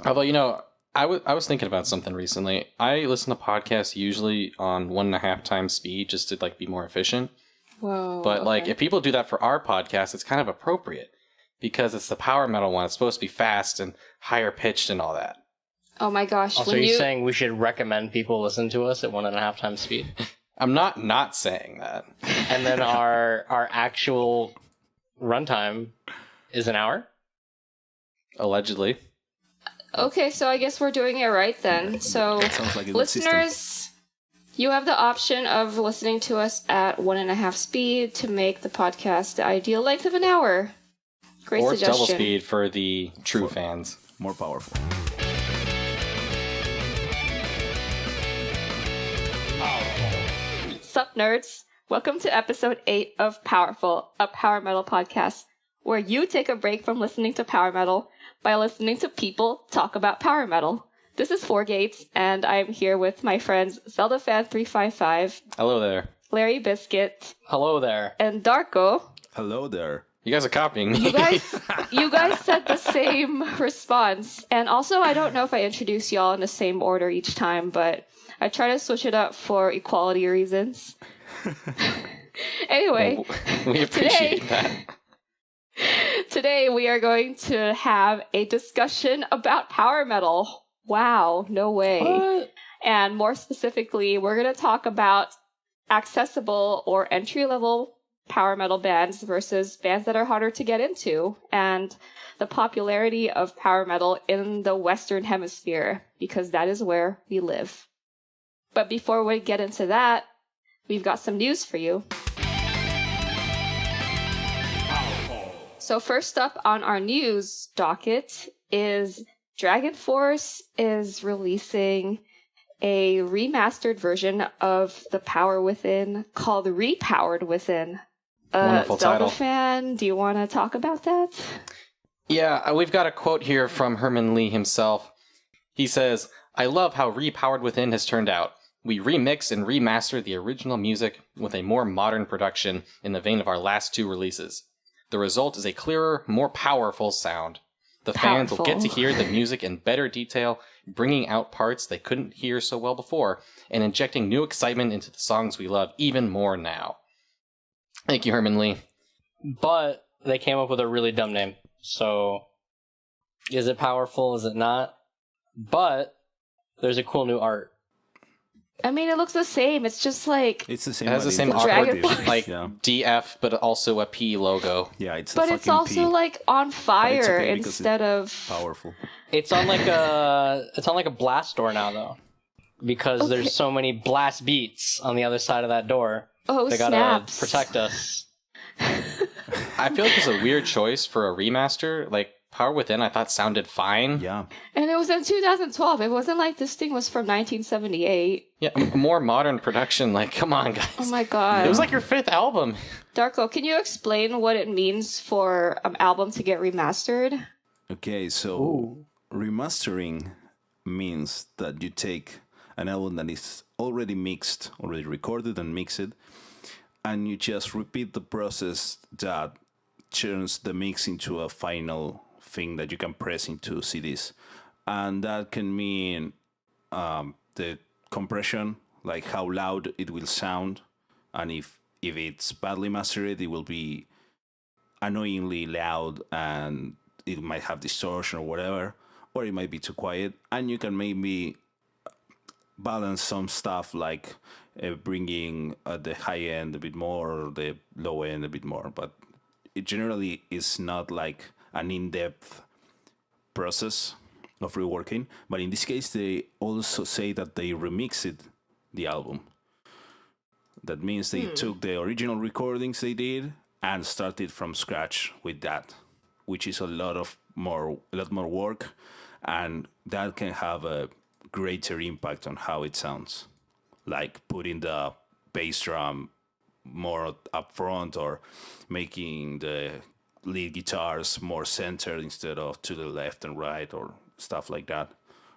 Although, I was thinking about something recently. I listen to podcasts usually on 1.5 times speed just to be more efficient. Whoa. But if people do that for our podcast, it's kind of appropriate because it's the power metal one. It's supposed to be fast and higher pitched and all that. Oh my gosh. Also, are you saying we should recommend people listen to us at 1.5 times speed? I'm not saying that. And then our actual runtime is an hour? Allegedly. Okay, so I guess we're doing it right then. So, Like listeners, you have the option of listening to us at 1.5 speed to make the podcast the ideal length of an hour. Great or suggestion. double speed for the true fans. More powerful. Sup, nerds? Welcome to episode 8 of Powerful, a power metal podcast, where you take a break from listening to power metal by listening to people talk about power metal. This is FourGates, and I'm here with my friends ZeldaFan355. Hello there. LarryBiscuit. Hello there. And Darko. Hello there. You guys are copying me. You guys said the same response. And also, I don't know if I introduce y'all in the same order each time, but I try to switch it up for equality reasons. Anyway, we appreciate that. Today we are going to have a discussion about power metal. Wow, no way. What? And more specifically, we're going to talk about accessible or entry-level power metal bands versus bands that are harder to get into, and the popularity of power metal in the Western Hemisphere, because that is where we live. But before we get into that, we've got some news for you. So first up on our news docket is Dragon Force is releasing a remastered version of The Power Within called Repowered Within. Wonderful Zelda title. fan, do you want to talk about that? Yeah, we've got a quote here from Herman Lee himself. He says, "I love how Repowered Within has turned out. We remix and remaster the original music with a more modern production in the vein of our last 2 releases. The result is a clearer, more powerful sound. The fans will get to hear the music in better detail, bringing out parts they couldn't hear so well before, and injecting new excitement into the songs we love even more now." Thank you, Herman Lee. But they came up with a really dumb name. So, is it powerful? Is it not? But there's a cool new art. I mean, it looks the same. It's just like... It's the same. It has the same Dragon awkward, Force. DF, but also a P logo. Yeah, it's. But it's also on fire okay because instead of... powerful. It's on like a blast door now though, because there's so many blast beats on the other side of that door. Oh, They gotta snaps. protect us. I feel like it's a weird choice for a remaster. Like, Power Within, I thought sounded fine. Yeah. And it was in 2012. It wasn't like this thing was from 1978. Yeah, a more modern production. Like, come on, guys. Oh my god. It was like your 5th album. Darko, can you explain what it means for an album to get remastered? Okay, so remastering means that you take an album that is already mixed, already recorded and mixed, and you just repeat the process that turns the mix into a final thing that you can press into CDs. And that can mean the compression, like how loud it will sound, and if it's badly mastered, it will be annoyingly loud and it might have distortion or whatever, or it might be too quiet. And you can maybe balance some stuff like bringing the high end a bit more or the low end a bit more, but it generally is not like an in-depth process of reworking. But in this case, they also say that they remixed the album. That means they took the original recordings they did and started from scratch with that, which is a lot more work, and that can have a greater impact on how it sounds, like putting the bass drum more up front or making the lead guitars more centered instead of to the left and right or stuff like that.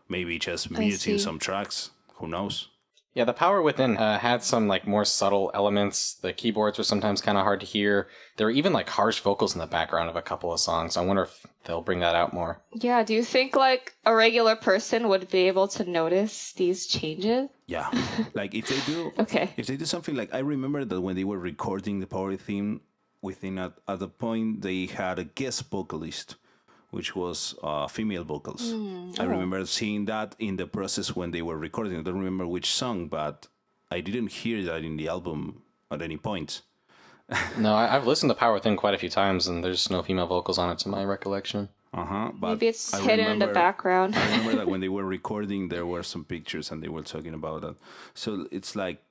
Maybe just muting some tracks, who knows? Yeah, the Power Within had some like more subtle elements. The keyboards were sometimes kind of hard to hear. There were even like harsh vocals in the background of a couple of songs. I wonder if they'll bring that out more. Yeah, do you think like a regular person would be able to notice these changes? Yeah, like if they do, Okay. if they do something like I remember that when they were recording the Power theme, within at the point they had a guest vocalist, which was female vocals. I remember seeing that in the process when they were recording. I don't remember which song, but I didn't hear that in the album at any point. No, I've listened to Power Within quite a few times, and there's no female vocals on it to my recollection. But Maybe it's I hidden in the background. I remember that when they were recording, there were some pictures and they were talking about that. So it's like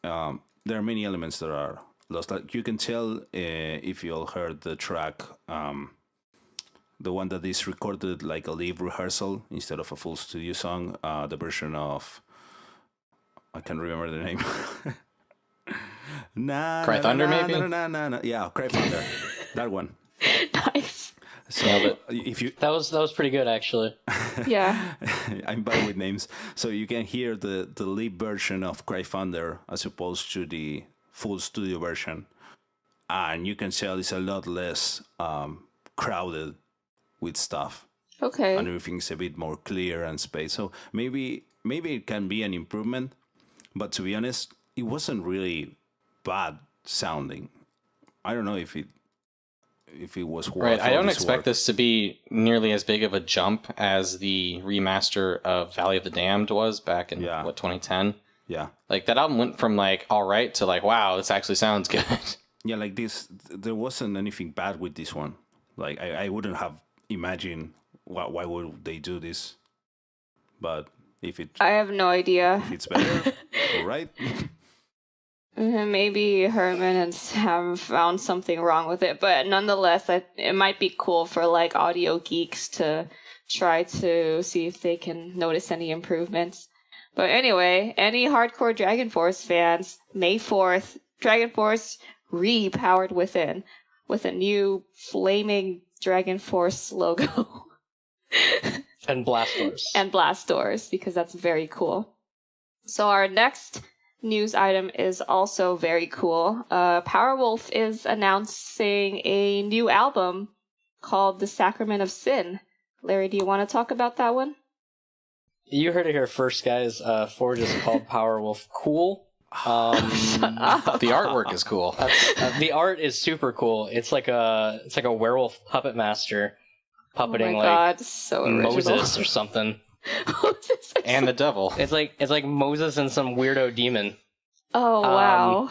there are many elements that are lost. Like you can tell if you all heard the track, the one that is recorded like a live rehearsal instead of a full studio song, the version of, I can't remember the name. Cry Thunder, maybe? Yeah, Cry Thunder. That one. Nice. So if you That was pretty good, actually. Yeah. I'm bad with names, so you can hear the live version of Cry Thunder as opposed to the full studio version, and you can tell it's a lot less crowded with stuff, Okay. and everything's a bit more clear and space. So maybe it can be an improvement, but to be honest, it wasn't really bad sounding. I don't know if it was worth Right, I all don't this expect work. this to be nearly as big of a jump as the remaster of Valley of the Damned was back in, 2010? Yeah. Like, that album went from, like, alright to, like, wow, this actually sounds good. Yeah, like this, there wasn't anything bad with this one. Like, I wouldn't have imagined why would they do this. But if I have no idea. it's better, all right. Maybe Herman and Sam found something wrong with it, but nonetheless, it might be cool for like audio geeks to try to see if they can notice any improvements. But anyway, any hardcore Dragon Force fans, May 4th, Dragon Force re-powered within with a new flaming Dragon Force logo. And blast doors. And blast doors, because that's very cool. So our next news item is also very cool. Powerwolf is announcing a new album called The Sacrament of Sin. Larry, do you want to talk about that one? You heard it here first, guys. Forge is called Powerwolf Cool. The artwork is cool. The art is super cool. It's like a werewolf puppet master puppeting so original. Moses or something. And the devil. It's like Moses and some weirdo demon. Oh wow.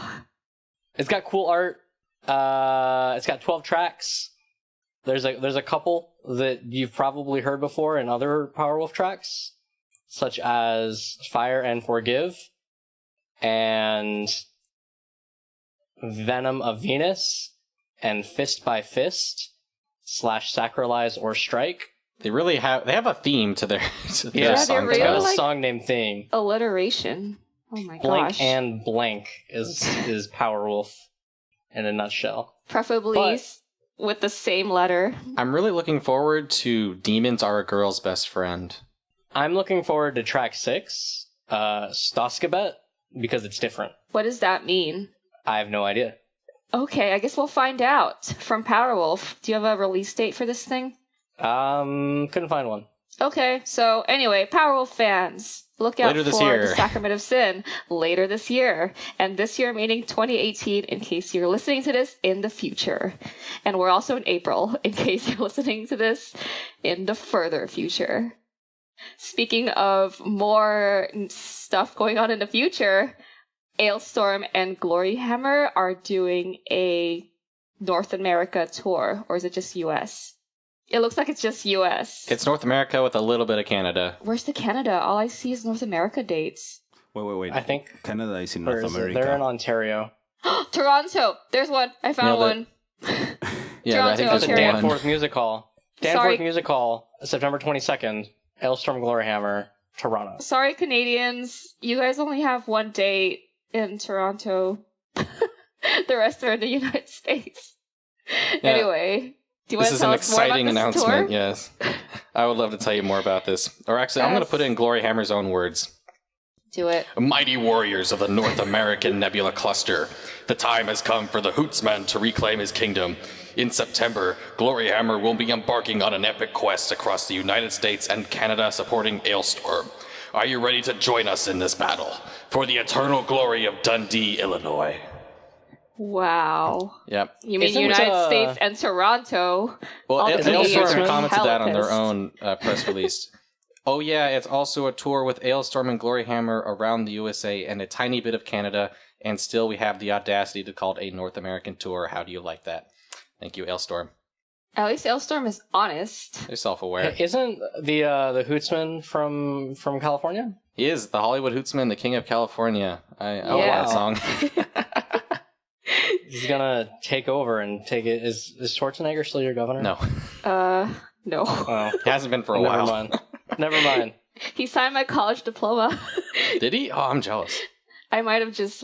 It's got cool art. It's got 12 tracks. There's a couple that you've probably heard before in other Powerwolf tracks, such as Fire and Forgive and Venom of Venus and Fist by Fist / Sacralize or Strike. They have a theme to their Yeah, their song really title. Got a like- song named thing. Alliteration. Oh my Blank gosh. and blank is Powerwolf in a nutshell. Preferably But- with the same letter. I'm really looking forward to Demons Are a Girl's Best Friend. I'm looking forward to track 6, Stoskabet, because it's different. What does that mean? I have no idea. Okay, I guess we'll find out from Powerwolf. Do you have a release date for this thing? Couldn't find one. Okay, so anyway, Powerwolf fans, look out Later this for year. The Sacrament of Sin later this year. And this year meaning 2018 in case you're listening to this in the future. And we're also in April in case you're listening to this in the further future. Speaking of more stuff going on in the future, Alestorm and Gloryhammer are doing a North America tour, or is it just US? It looks like it's just US. It's North America with a little bit of Canada. Where's the Canada? All I see is North America dates. Wait. I think Canada is in Where North is it? America. They're in Ontario. Toronto! There's one! I found Nailed one. Yeah, I think Toronto, there's Ontario. one. Danforth Music Hall. Sorry. Danforth Music Hall, September 22nd. Alestorm Gloryhammer, Toronto. Sorry, Canadians. You guys only have one date in Toronto. The rest are in the United States. Yeah. Anyway, do you want This to is tell an us more about exciting this announcement, tour? yes. I would love to tell you more about this. Or actually, I'm going to put it in Gloryhammer's own words. Do it. Mighty warriors of the North American Nebula Cluster, the time has come for the Hootsman to reclaim his kingdom. In September, Gloryhammer will be embarking on an epic quest across the United States and Canada supporting Alestorm. Are you ready to join us in this battle for the eternal glory of Dundee, Illinois? Wow. Yep. You mean Isn't, United States and Toronto? Well, All the Canadians Alestorm are commented that on their hella own press release. Oh yeah, it's also a tour with Alestorm and Gloryhammer around the USA and a tiny bit of Canada, and still we have the audacity to call it a North American tour. How do you like that? Thank you, Alestorm. At least Alestorm is honest. They're self-aware. Isn't the Hootsman from California? He is the Hollywood Hootsman, the King of California. I love Yeah. that song. He's gonna take over and take it. Is Schwarzenegger still your governor? No, No. Oh, he hasn't been for a never while. mind. Never mind. He signed my college diploma. Did he? Oh, I'm jealous. I might have just,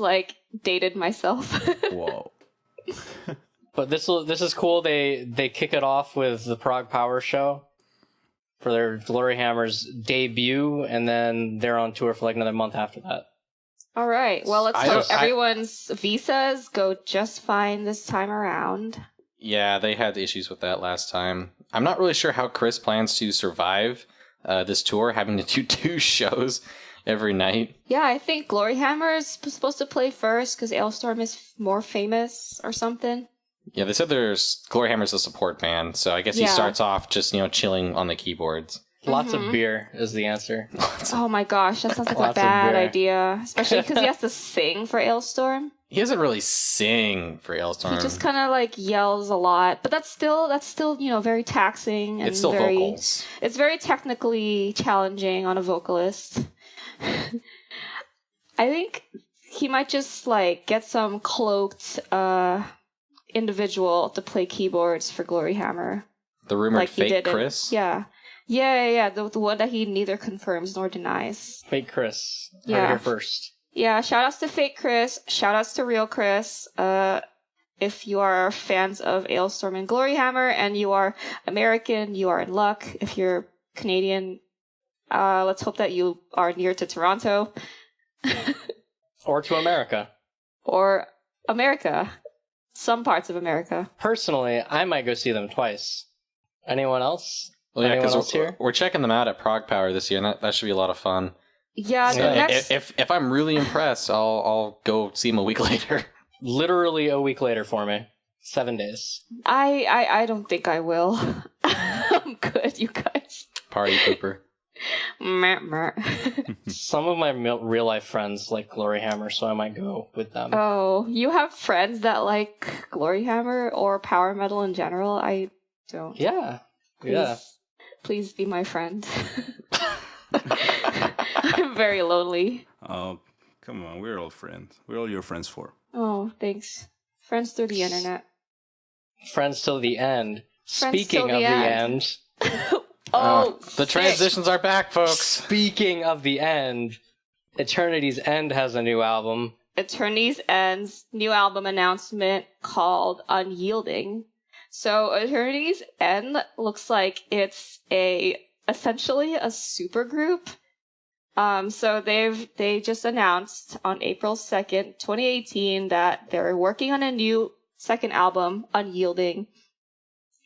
dated myself. Whoa. But this is cool. They kick it off with the Prague Power Show for their Gloryhammer's debut, and then they're on tour for another month after that. All right. Well, let's I hope don't- everyone's visas go just fine this time around. Yeah, they had issues with that last time. I'm not really sure how Chris plans to survive this tour, having to do 2 shows every night. Yeah, I think Gloryhammer is supposed to play first because Alestorm is more famous or something. Yeah, they said Gloryhammer's a support band, so I guess he Yeah. starts off just, chilling on the keyboards. Lots of beer is the answer. Oh my gosh, that sounds like a Lots of bad beer. idea. Especially because he has to sing for Alestorm. He doesn't really sing for Alestorm. He just kind of yells a lot, but that's still very taxing and It's still very vocals. it's very technically challenging on a vocalist. I think he might just get some cloaked individual to play keyboards for Gloryhammer. The rumored Like he fake did Chris? Yeah. The one that he neither confirms nor denies. Fake Chris. Heard it Yeah. here first. Yeah, shoutouts to fake Chris. Shoutouts to real Chris. If you are fans of Alestorm and Gloryhammer and you are American, you are in luck. If you're Canadian, let's hope that you are near to Toronto. Or to America. Or America. Some parts of America. Personally, I might go see them twice. Anyone else? Well, yeah, Anyone else because here? we're checking them out at Prague Power this year, and that should be a lot of fun. Yeah, the Yeah, next... If I'm really impressed, I'll go see him a week later. Literally a week later for me. 7 days. I don't think I will. I'm good, you guys. Party pooper. Meh, meh. Some of my real life friends like Gloryhammer, so I might go with them. Oh, you have friends that like Gloryhammer or power metal in general? I don't. Yeah. Please, Yeah. please be my friend. I'm very lonely. Oh, come on. We're all friends. We're all your friends for. Oh, thanks. Friends through the internet. Friends till the end. Friends Speaking till of the the end. end. Oh, The sick. transitions are back, folks. Speaking of the end, Eternity's End has a new album. Eternity's End's new album announcement called Unyielding. So Eternity's End looks like it's essentially a supergroup. So they just announced on April 2nd, 2018 that they're working on a new second album, Unyielding.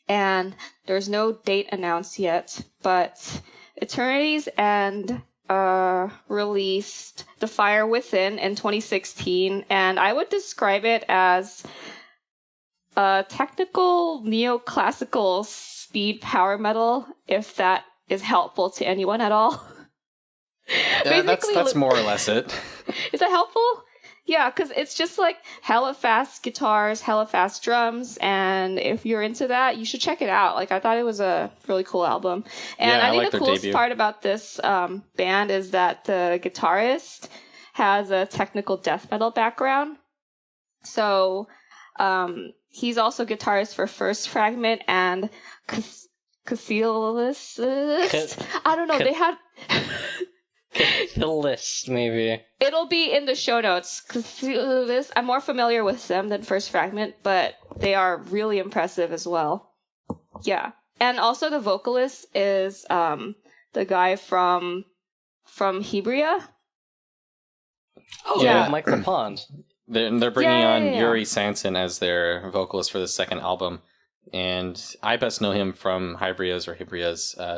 And there's no date announced yet, but Eternity's End released The Fire Within in 2016, and I would describe it as a technical neoclassical speed power metal, if that is helpful to anyone at all. Yeah, that's more or less it. Is that helpful? Yeah, because it's just hella fast guitars, hella fast drums, and if you're into that, you should check it out. I thought it was a really cool album. And Yeah, I I think like the their coolest debut. part about this band is that the guitarist has a technical death metal background. So he's also guitarist for First Fragment and Cathedralist. I don't know, they had... The list, maybe. It'll be in the show notes. I'm more familiar with them than First Fragment, but they are really impressive as well. Yeah. And also the vocalist is the guy from Hebrea. Oh, Yeah. yeah, Mike the Pond. They're bringing on Yeah. Yuri Sanson as their vocalist for the second album. And I best know him from Hybria's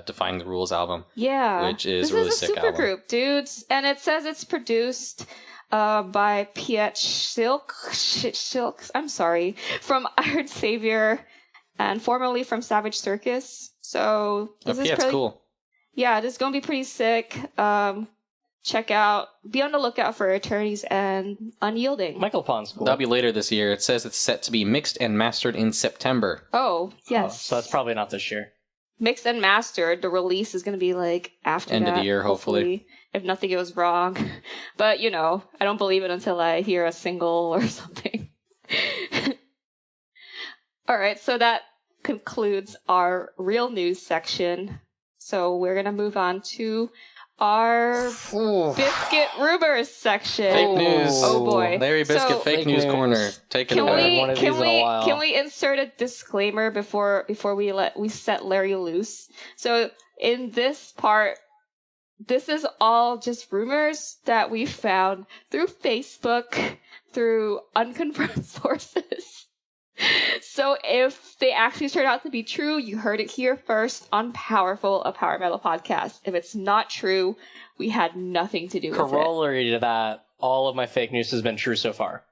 Defying the Rules album, Yeah. which is this a really is a sick super album. group, dudes. And it says it's produced by Piet Silk. I'm sorry. From Iron Savior and formerly from Savage Circus. So this is Piet's pretty cool. Yeah, this is going to be pretty sick. Be on the lookout for Attorneys and Unyielding. Michael Pond's cool. That'll be later this year. It says it's set to be mixed and mastered in September. Oh, yes. So that's probably not this year. Mixed and mastered. The release is going to be like after End that, of the year, hopefully. if nothing goes wrong. But, I don't believe it until I hear a single or something. All right, so that concludes our real news section. So we're going to move on to our Biscuit Rumors section. Fake news. Oh boy. LarryBiscuit So- fake news corner. Take it Can away. we One of can these in a we while. can we insert a disclaimer before we set Larry loose? So in this part, this is all just rumors that we found through Facebook, through unconfirmed sources. So if they actually turn out to be true, you heard it here first on Powerful, a Power Metal podcast. If it's not true, we had nothing to do with it. Corollary to that, all of my fake news has been true so far.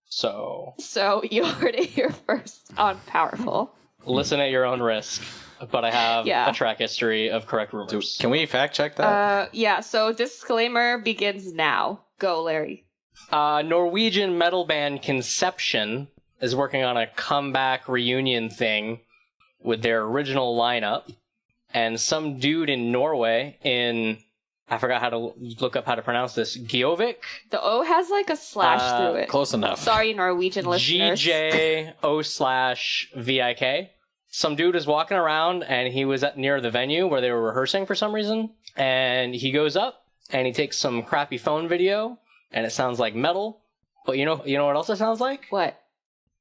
So So you heard it here first on Powerful. listen at your own risk. But I have Yeah. a track history of correct rumors. Can we fact check that? Yeah, so disclaimer begins now. Go, Larry. Norwegian metal band Conception is working on a comeback reunion thing with their original lineup. And some dude in Norway I forgot how to look up how to pronounce this, Gjovik? The O has like a slash through it. Close enough. Sorry, Norwegian listeners. GJO/VIK. Some dude is walking around and he was near the venue where they were rehearsing for some reason. And he goes up and he takes some crappy phone video and it sounds like metal. But you know what else it sounds like? What?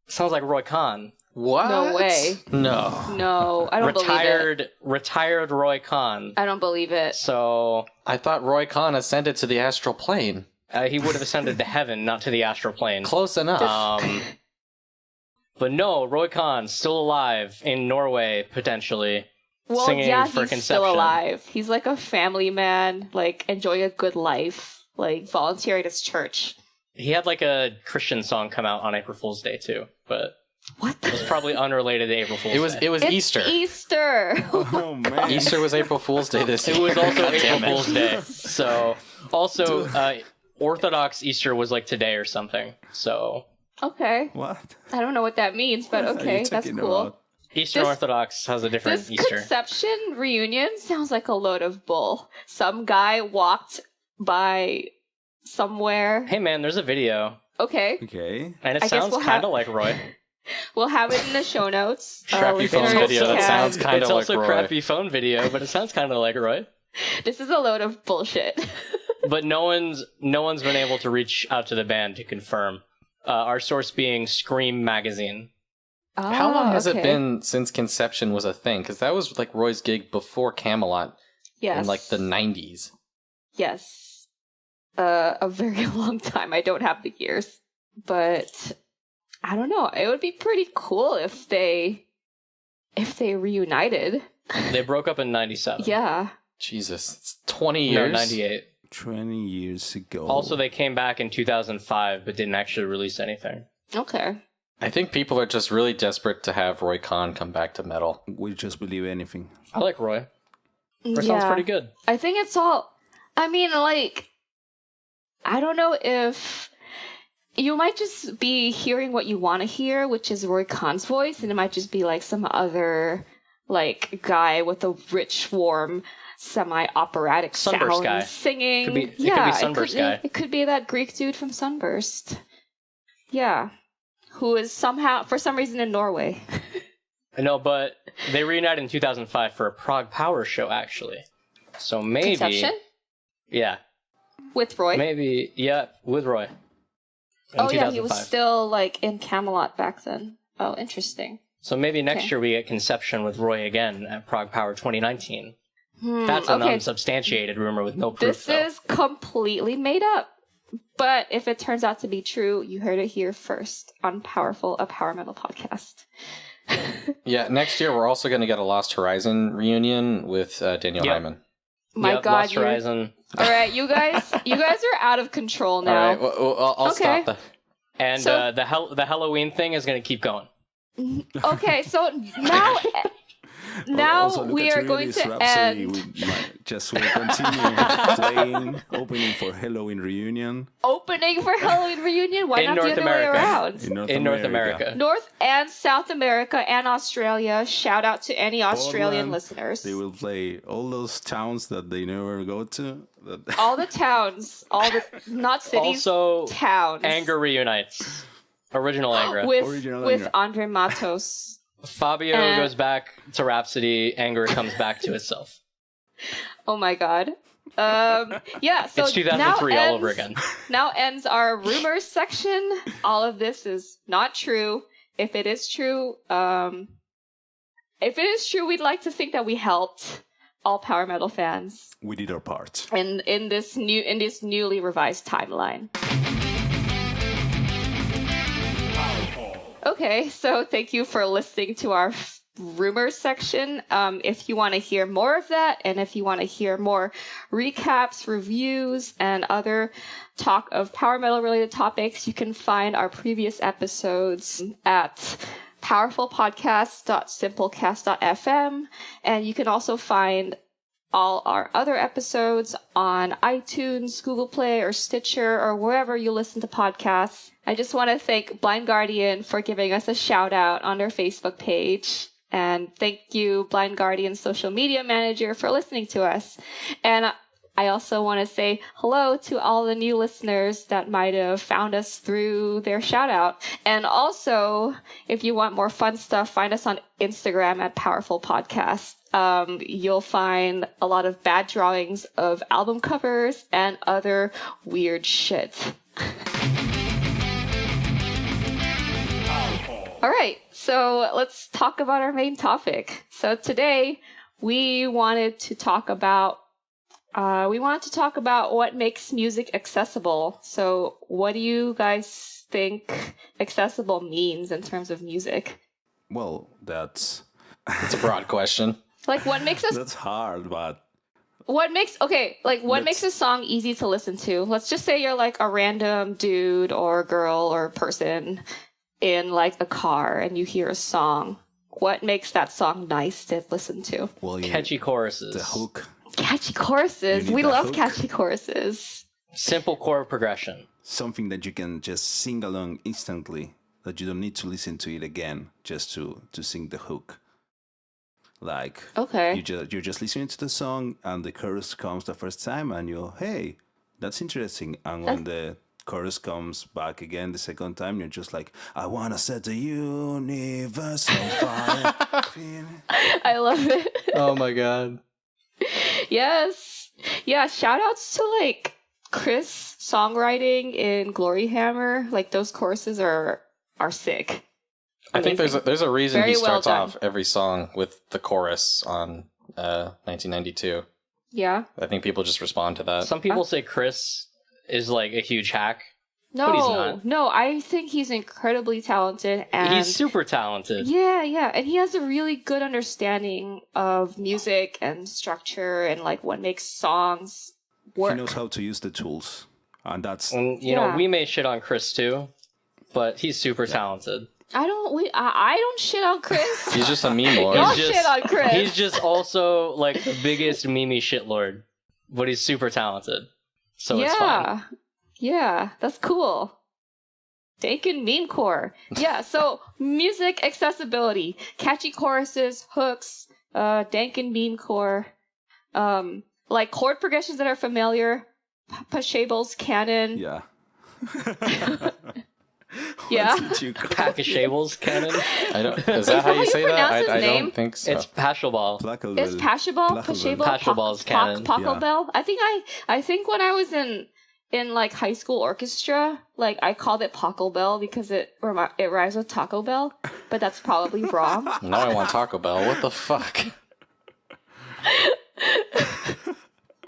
It sounds like Roy Khan. What? No way. No. No, I don't believe it. Retired Roy Khan. I don't believe it. So I thought Roy Khan ascended to the astral plane. he would have ascended to heaven, not to the astral plane. Close enough. But no, Roy Khan's still alive in Norway, potentially. Well, singing yeah, for he's Conception. still alive. He's like a family man, like enjoying a good life, like volunteering at his church. He had like a Christian song come out on April Fool's Day too, but What? it was probably unrelated to April Fool's Day. It was It's Easter. Easter. Oh man. Easter was April Fool's Day this year. It was also God April damn it. Fool's Day. So also Orthodox Easter was like today or something. So Okay. What? I don't know what that means, but What are okay, you that's talking cool. about? Eastern This- Orthodox has a different This Easter. Conception reunion sounds like a load of bull. Some guy walked by somewhere. Hey man, there's a video. Okay, Okay. And it I guess sounds we'll kind of have- like Roy. we'll have it in the show notes. Crappy phone listeners video that can- sounds kind It's of like also Roy. crappy phone video, but it sounds kind of like Roy. This is a load of bullshit. But no one's been able to reach out to the band to confirm. Our source being Scream Magazine. How long has it okay. been since Conception was a thing? Because that was like Roy's gig before Camelot Yes. in like the 90s. Yes. A very long time. I don't have the years. But I don't know. It would be pretty cool if they reunited. They broke up in 97. Yeah. Jesus, it's 20 No, years. 98. 20 years ago. Also, they came back in 2005, but didn't actually release anything. Okay. I think people are just really desperate to have Roy Khan come back to metal. We just believe anything. I like Roy. Roy sounds pretty good. I think it's all. I mean, like, I don't know if you might just be hearing what you want to hear, which is Roy Khan's voice, and it might just be like some other like guy with a rich, warm, semi-operatic Sunburst sound guy. singing. Could be- it could be yeah, Sunburst guy. It could be that Greek dude from Sunburst. Yeah, who is somehow, for some reason, in Norway. No, but they reunited in 2005 for a Prague Power show, actually. So maybe... Conception Yeah. with Roy. Maybe, yeah, with Roy. In Oh yeah, he was 2005. still like in Camelot back then. Oh, interesting. So maybe next Okay. year we get Conception with Roy again at Prague Power 2019. That's an okay. unsubstantiated rumor with no proof, This though. is completely made up. But if it turns out to be true, you heard it here first on Powerful, a Power Metal podcast. Yeah, next year we're also going to get a Lost Horizon reunion with Daniel Hyman. My God, Lost Horizon. All right, you guys are out of control now. All right, well, I'll stop that. And the Helloween thing is going to keep going. Okay, so now Also, we are going to Rhapsody, end. we'll continue playing, opening for Halloween reunion. Opening for Halloween reunion? Why In not North the other way America. around? In North America. North and South America and Australia. Shout out to any Australian Portland, listeners. They will play all those towns that they never go to. All the towns, not cities, Also, towns. Anger reunites. Original Anger. with Andre Matos. Fabio goes back to Rhapsody. Anger comes back to itself. Oh my God. Yeah, so It's 2003 all over again. Now ends our rumors section. All of this is not true. If it is true, we'd like to think that we helped all Power Metal fans. We did our part. In this newly revised timeline. Okay, so thank you for listening to our rumors section. If you want to hear more of that, and if you want to hear more recaps, reviews, and other talk of Power Metal related topics, you can find our previous episodes at powerfulpodcast.simplecast.fm, and you can also find all our other episodes on iTunes, Google Play, or Stitcher, or wherever you listen to podcasts. I just want to thank Blind Guardian for giving us a shout out on their Facebook page. And thank you, Blind Guardian's social media manager, for listening to us. And I also want to say hello to all the new listeners that might have found us through their shout out. And also, if you want more fun stuff, find us on Instagram at Powerful Podcast. You'll find a lot of bad drawings of album covers and other weird shit. All right, so let's talk about our main topic. So today we wanted to talk about what makes music accessible. So what do you guys think accessible means in terms of music? Well, that's It's a broad question. Like, what makes us... that's hard, but What makes a song easy to listen to? Let's just say you're like a random dude or girl or person in like a car and you hear a song. What makes that song nice to listen to? well, Catchy choruses. the hook. Catchy choruses. You need We the love hook. catchy choruses. Simple chord progression. Something that you can just sing along instantly, that you don't need to listen to it again just to sing the hook. Like, Okay. you're just listening to the song and the chorus comes the first time and hey, that's interesting. And when the chorus comes back again the second time, you're just like, I want to set the universe on fire. I love it. Oh my God. Yes. Yeah, shout outs to like Chris songwriting in Gloryhammer. Like those choruses are sick. I think there's a reason Very he well starts done. off every song with the chorus on 1992. Yeah. I think people just respond to that. Some people say Chris is like a huge hack. No, But he's not. no, I think he's incredibly talented and He's super talented. yeah, and he has a really good understanding of music and structure and like what makes songs work. He knows how to use the tools. And that's And, you Yeah. know, we may shit on Chris too, but he's super talented. I don't shit on Chris. He's just a meme lord. Y'all He's shit on Chris. He's just also like the biggest Mimi shitlord, but he's super talented. So it's fine. Yeah, that's cool. Dankin meme core. Yeah, so music accessibility, catchy choruses, hooks, Dankin meme core, like chord progressions that are familiar, Pashable's canon. yeah. Yeah. What did you call Pack of Shables cannon. I don't. Is that how you say that? pronounce his I name? don't think so. It's Pashelball. Placable. Is Pashable? Placable. Pashable's canon. Pachelbel? I think when I was in like high school orchestra, like I called it Pachelbel because it rhymes with Taco Bell, but that's probably wrong. Now I want Taco Bell. What the fuck?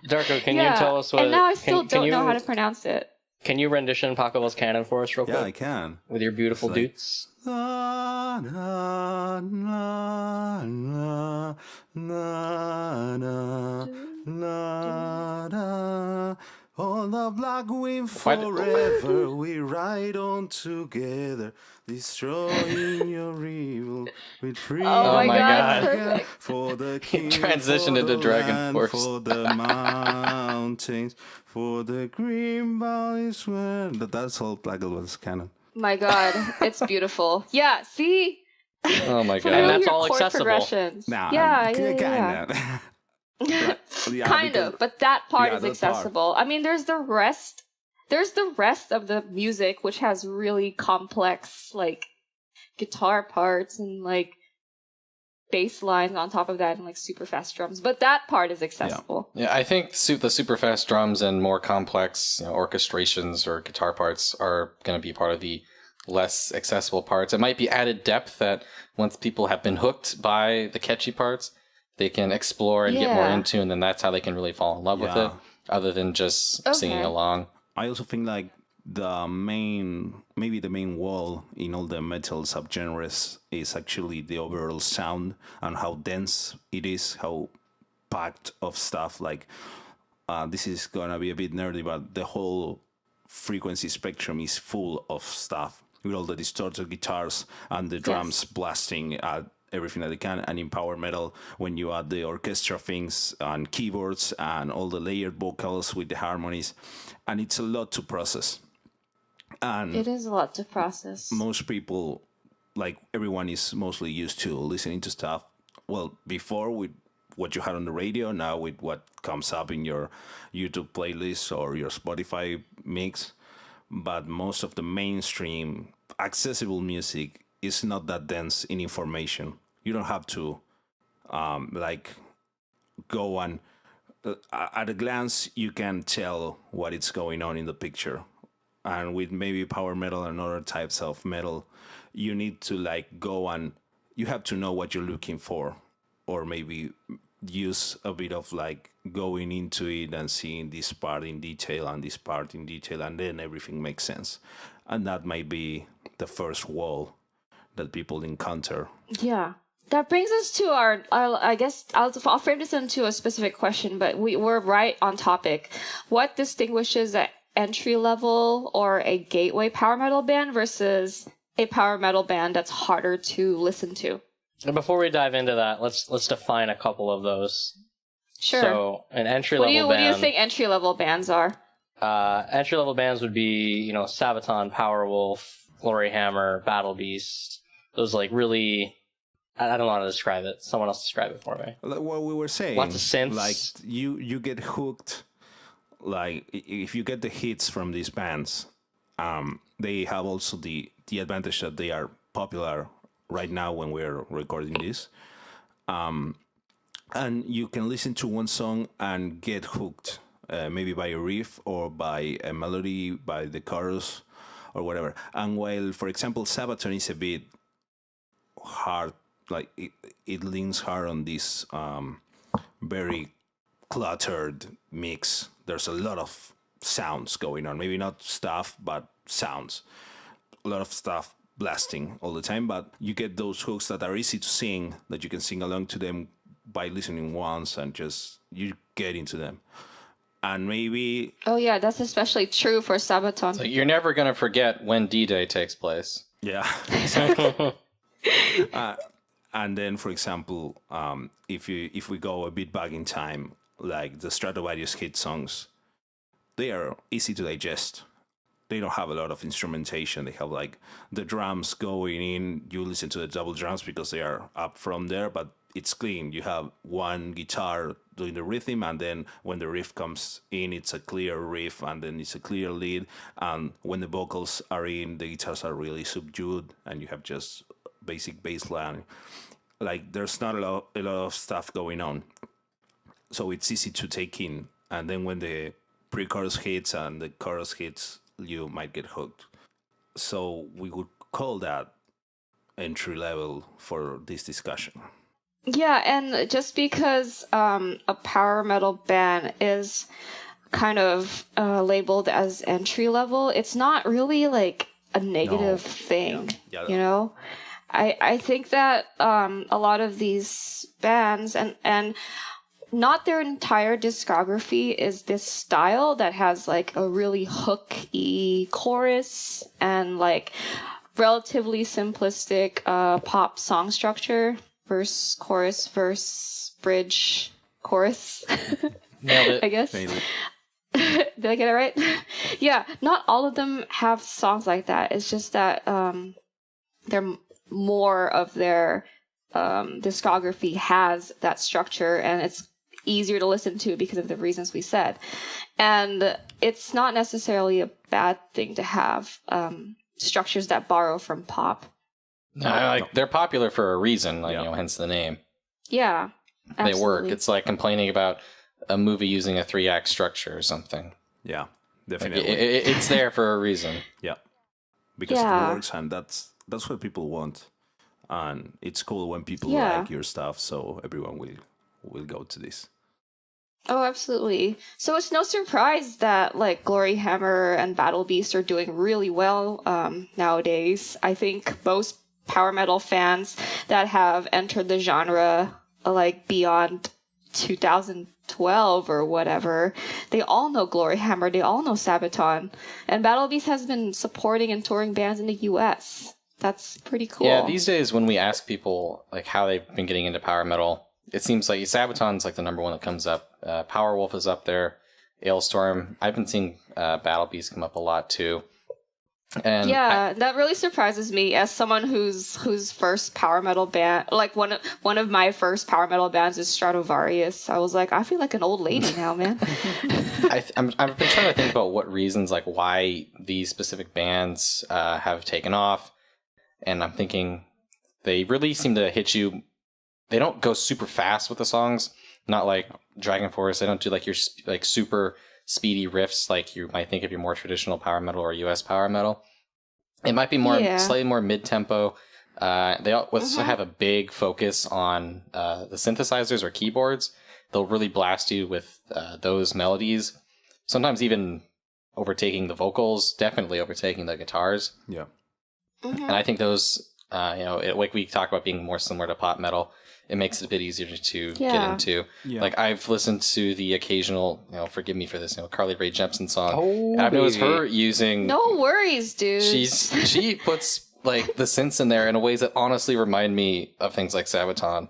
Darko, can you tell us what? And now I still can don't you, know how to pronounce it. Can you rendition Pachelbel's Canon for us real quick? Yeah, I can. With your beautiful It's like- dutes? Na, na, na, na, na, na, na, na. On the black wind forever we ride on together, destroying your evil with freedom. Oh my God. Perfect. For the king, transitioned for into the Dragon land, Force. for the mountains, for the green valleys where... That's all Pachelbel's Canon. My God, it's beautiful. Yeah, see? Oh my Familiar god. that's all chord accessible. progressions. Nah, yeah. kinda. Yeah, Kind because- of, but that part yeah, is that part. accessible. I mean, there's the rest of the music, which has really complex, like, guitar parts and, like, bass lines on top of that and, like, super fast drums. But that part is accessible. Yeah, I think the super fast drums and more complex orchestrations or guitar parts are going to be part of the less accessible parts. It might be added depth that once people have been hooked by the catchy parts, they can explore and get more Yeah. into, and then that's how they can really fall in love with Yeah. it, other than just singing Okay. along. I also think like the main wall in all the metal subgenres is actually the overall sound and how dense it is, how packed of stuff. Like this is gonna be a bit nerdy, but the whole frequency spectrum is full of stuff with all the distorted guitars and the drums blasting at everything that they can. And in power metal, when you add the orchestra things and keyboards and all the layered vocals with the harmonies, and it's a lot to process. And It is a lot to process. most people, like everyone, is mostly used to listening to stuff, well, before with what you had on the radio, now with what comes up in your YouTube playlist or your Spotify mix. But most of the mainstream accessible music is not that dense in information. You don't have to go and at a glance you can tell what is going on in the picture. And with maybe power metal and other types of metal, you need to go and you have to know what you're looking for, or maybe use a bit of going into it and seeing this part in detail and this part in detail, and then everything makes sense. And that might be the first wall that people encounter. Yeah. That brings us to our I guess I'll frame this into a specific question, but we're right on topic. What distinguishes an entry level or a gateway power metal band versus a power metal band that's harder to listen to? And before we dive into that, let's define a couple of those. Sure. So an entry level band. What do you think entry level bands are? Entry level bands would be, Sabaton, Powerwolf, Gloryhammer, Battle Beast. Those really, I don't know how to describe it. Someone else describe it for me. Like what we were saying, Lots of synths. You get hooked. If you get the hits from these bands, they have also the advantage that they are popular right now when we're recording this. And you can listen to one song and get hooked, maybe by a riff or by a melody, by the chorus or whatever. And while, for example, Sabaton is a bit hard, it leans hard on this very cluttered mix. There's a lot of sounds going on, maybe not stuff, but sounds. A lot of stuff blasting all the time, but you get those hooks that are easy to sing, that you can sing along to them by listening once, and just you get into them. And maybe Oh yeah, that's especially true for Sabaton. So you're never going to forget when D-Day takes place. yeah. And then, for example, if we go a bit back in time, like the Stratovarius hit songs, they are easy to digest. They don't have a lot of instrumentation. They have the drums going in. You listen to the double drums because they are up from there, but it's clean. You have one guitar doing the rhythm, and then when the riff comes in, it's a clear riff, and then it's a clear lead. And when the vocals are in, the guitars are really subdued, and you have just basic bass line. There's not a lot of stuff going on, so it's easy to take in. And then when the pre-chorus hits and the chorus hits, you might get hooked. So we would call that entry level for this discussion. Yeah, and just because a power metal band is kind of labeled as entry level, it's not really like a negative thing, you know? I think that a lot of these bands and not their entire discography is this style that has like a really hooky chorus and like relatively simplistic pop song structure, verse, chorus, bridge, chorus. Nailed it. I guess. Did I get it right? Yeah, not all of them have songs like that. It's just that they're more of their discography has that structure, and it's easier to listen to because of the reasons we said. And it's not necessarily a bad thing to have structures that borrow from pop. No, they're popular for a reason, like, hence the name. Yeah, absolutely. They work. It's like complaining about a movie using a 3-act structure or something. Yeah, definitely. Like, it's there for a reason. Yeah, because it works, and that's what people want. And it's cool when people like your stuff, so everyone will go to this. Oh, absolutely. So it's no surprise that like Gloryhammer and Battle Beast are doing really well nowadays. I think most power metal fans that have entered the genre like beyond 2012 or whatever, they all know Gloryhammer, they all know Sabaton, and Battle Beast has been supporting and touring bands in the US. That's pretty cool. Yeah, these days when we ask people like how they've been getting into power metal, it seems like Sabaton's like the number one that comes up. Powerwolf is up there. Alestorm. I've been seeing Battle Beast come up a lot too. And that really surprises me as someone whose first power metal band, like one of my first power metal bands is Stratovarius. I was like, I feel like an old lady now, man. I've been trying to think about what reasons, like why these specific bands have taken off, and I'm thinking they really seem to hit you. They don't go super fast with the songs, not like Dragon Force. They don't do like your like super speedy riffs like you might think of your more traditional power metal or US power metal. It might be more slightly more mid-tempo. They also have a big focus on the synthesizers or keyboards. They'll really blast you with those melodies, sometimes even overtaking the vocals, definitely overtaking the guitars. Yeah. And I think those, like we talk about being more similar to pop metal, it makes it a bit easier to get into. Yeah. Like I've listened to the occasional, forgive me for this, Carly Rae Jepsen song. Oh, and I've noticed her using. No worries, dude. She puts like the synths in there in ways that honestly remind me of things like Sabaton,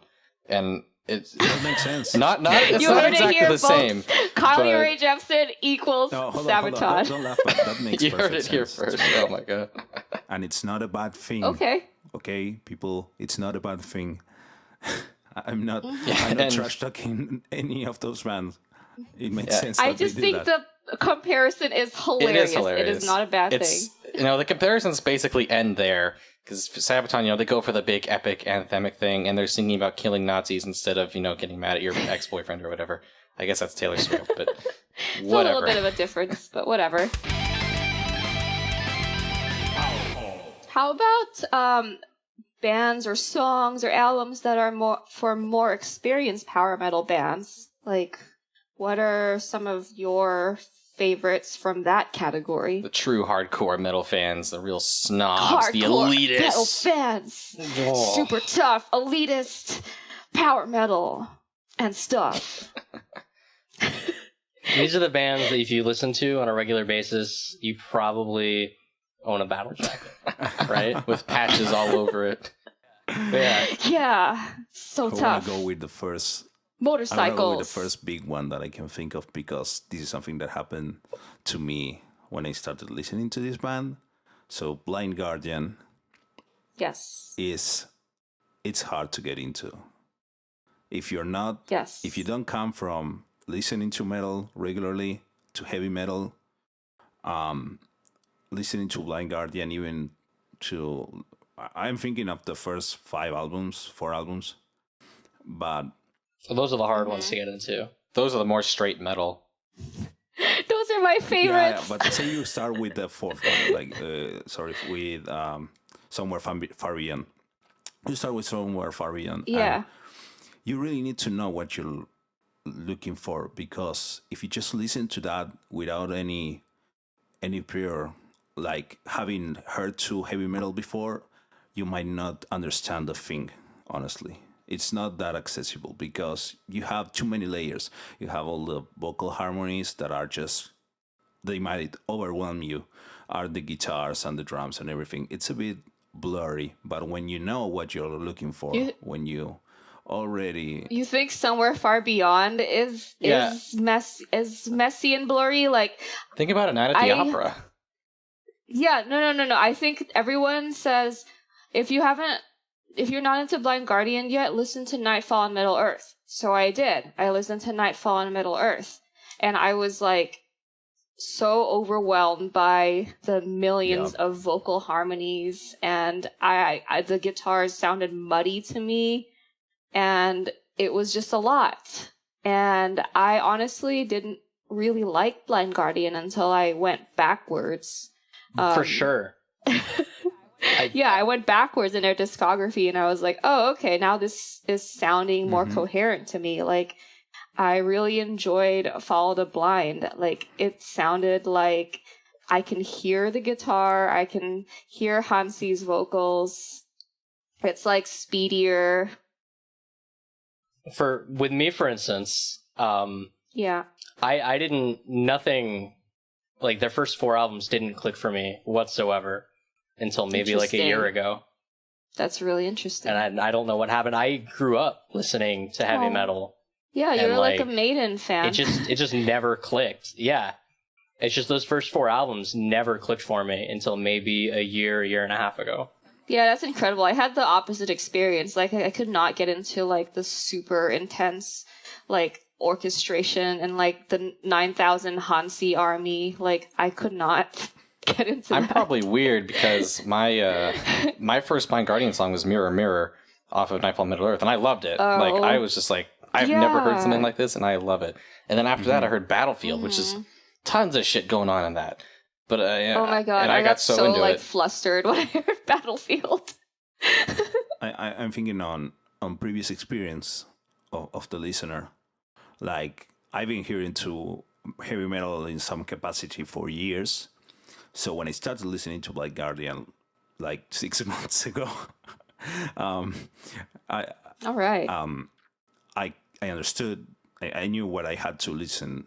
and it makes sense. Not it's not exactly the same. Carly Rae Jepsen equals Sabaton. Don't laugh, but that makes you perfect heard it sense. here first. Oh my god! And it's not a bad thing. Okay, people, it's not a bad thing. I'm not trash talking any of those bands. It makes sense. I just think the comparison is hilarious. It is not a bad thing. The comparisons basically end there because Sabaton, they go for the big epic anthemic thing, and they're singing about killing Nazis instead of getting mad at your ex-boyfriend or whatever. I guess that's Taylor Swift, but it's whatever. a little bit of a difference, but whatever. How about bands or songs or albums that are more experienced power metal bands? Like, what are some of your favorites from that category? The true hardcore metal fans, the real snobs, the elitists. Metal fans, super tough, elitist, power metal, and stuff. These are the bands that if you listen to on a regular basis, you probably own a battle jacket, right? With patches all over it. Yeah, so tough. I want to go with the first motorcycles. Go with the first big one that I can think of because this is something that happened to me when I started listening to this band. So Blind Guardian, it's hard to get into. If you're not, if you don't come from listening to metal regularly, to heavy metal, listening to Blind Guardian, even to, I'm thinking of the first 4 albums, but those are the hard ones to get into. Those are the more straight metal. Those are my favorites. Yeah, but say you start with the 4th one, with Somewhere Far Beyond. You start with Somewhere Far Beyond. Yeah. You really need to know what you're looking for, because if you just listen to that without any prior, like having heard to heavy metal before, you might not understand the thing. Honestly, it's not that accessible because you have too many layers. You have all the vocal harmonies that are just, they might overwhelm you, are the guitars and the drums and everything. It's a bit blurry, but when you know what you're looking for, when you already... You think Somewhere Far Beyond is messy and blurry? Like, think about a Night at the Opera. Yeah, no. I think everyone says, if you're not into Blind Guardian yet, listen to Nightfall on Middle Earth. So I did. I listened to Nightfall on Middle Earth. And I was like so overwhelmed by the millions of vocal harmonies, and I the guitars sounded muddy to me, and it was just a lot. And I honestly didn't really like Blind Guardian until I went backwards. For sure. I went backwards in their discography, and I was like, oh, okay, now this is sounding more coherent to me. Like, I really enjoyed Follow the Blind. Like, it sounded like I can hear the guitar, I can hear Hansi's vocals. It's like speedier. With me, for instance, Yeah. I didn't, nothing, like their first 4 albums didn't click for me whatsoever until maybe like a year ago. That's really interesting. And I don't know what happened. I grew up listening to heavy metal. Yeah, you're like a Maiden fan. It just never clicked. Yeah. It's just those first 4 albums never clicked for me until maybe a year and a half ago. Yeah, that's incredible. I had the opposite experience. Like, I could not get into like the super intense like orchestration and like the 9,000 Hansi army. Like, I could not get into that. I'm probably weird because my first Blind Guardian song was Mirror Mirror off of Nightfall Middle Earth, and I loved it. Oh. Like, I was just like, I've never heard something like this, and I love it. And then after that, I heard Battlefield, which is tons of shit going on in that. But oh my god, and I got so into like it. Flustered when I heard Battlefield. I'm thinking on previous experience of the listener. Like, I've been hearing to heavy metal in some capacity for years. So when I started listening to Blind Guardian like 6 months ago, All right. I understood. I knew what I had to listen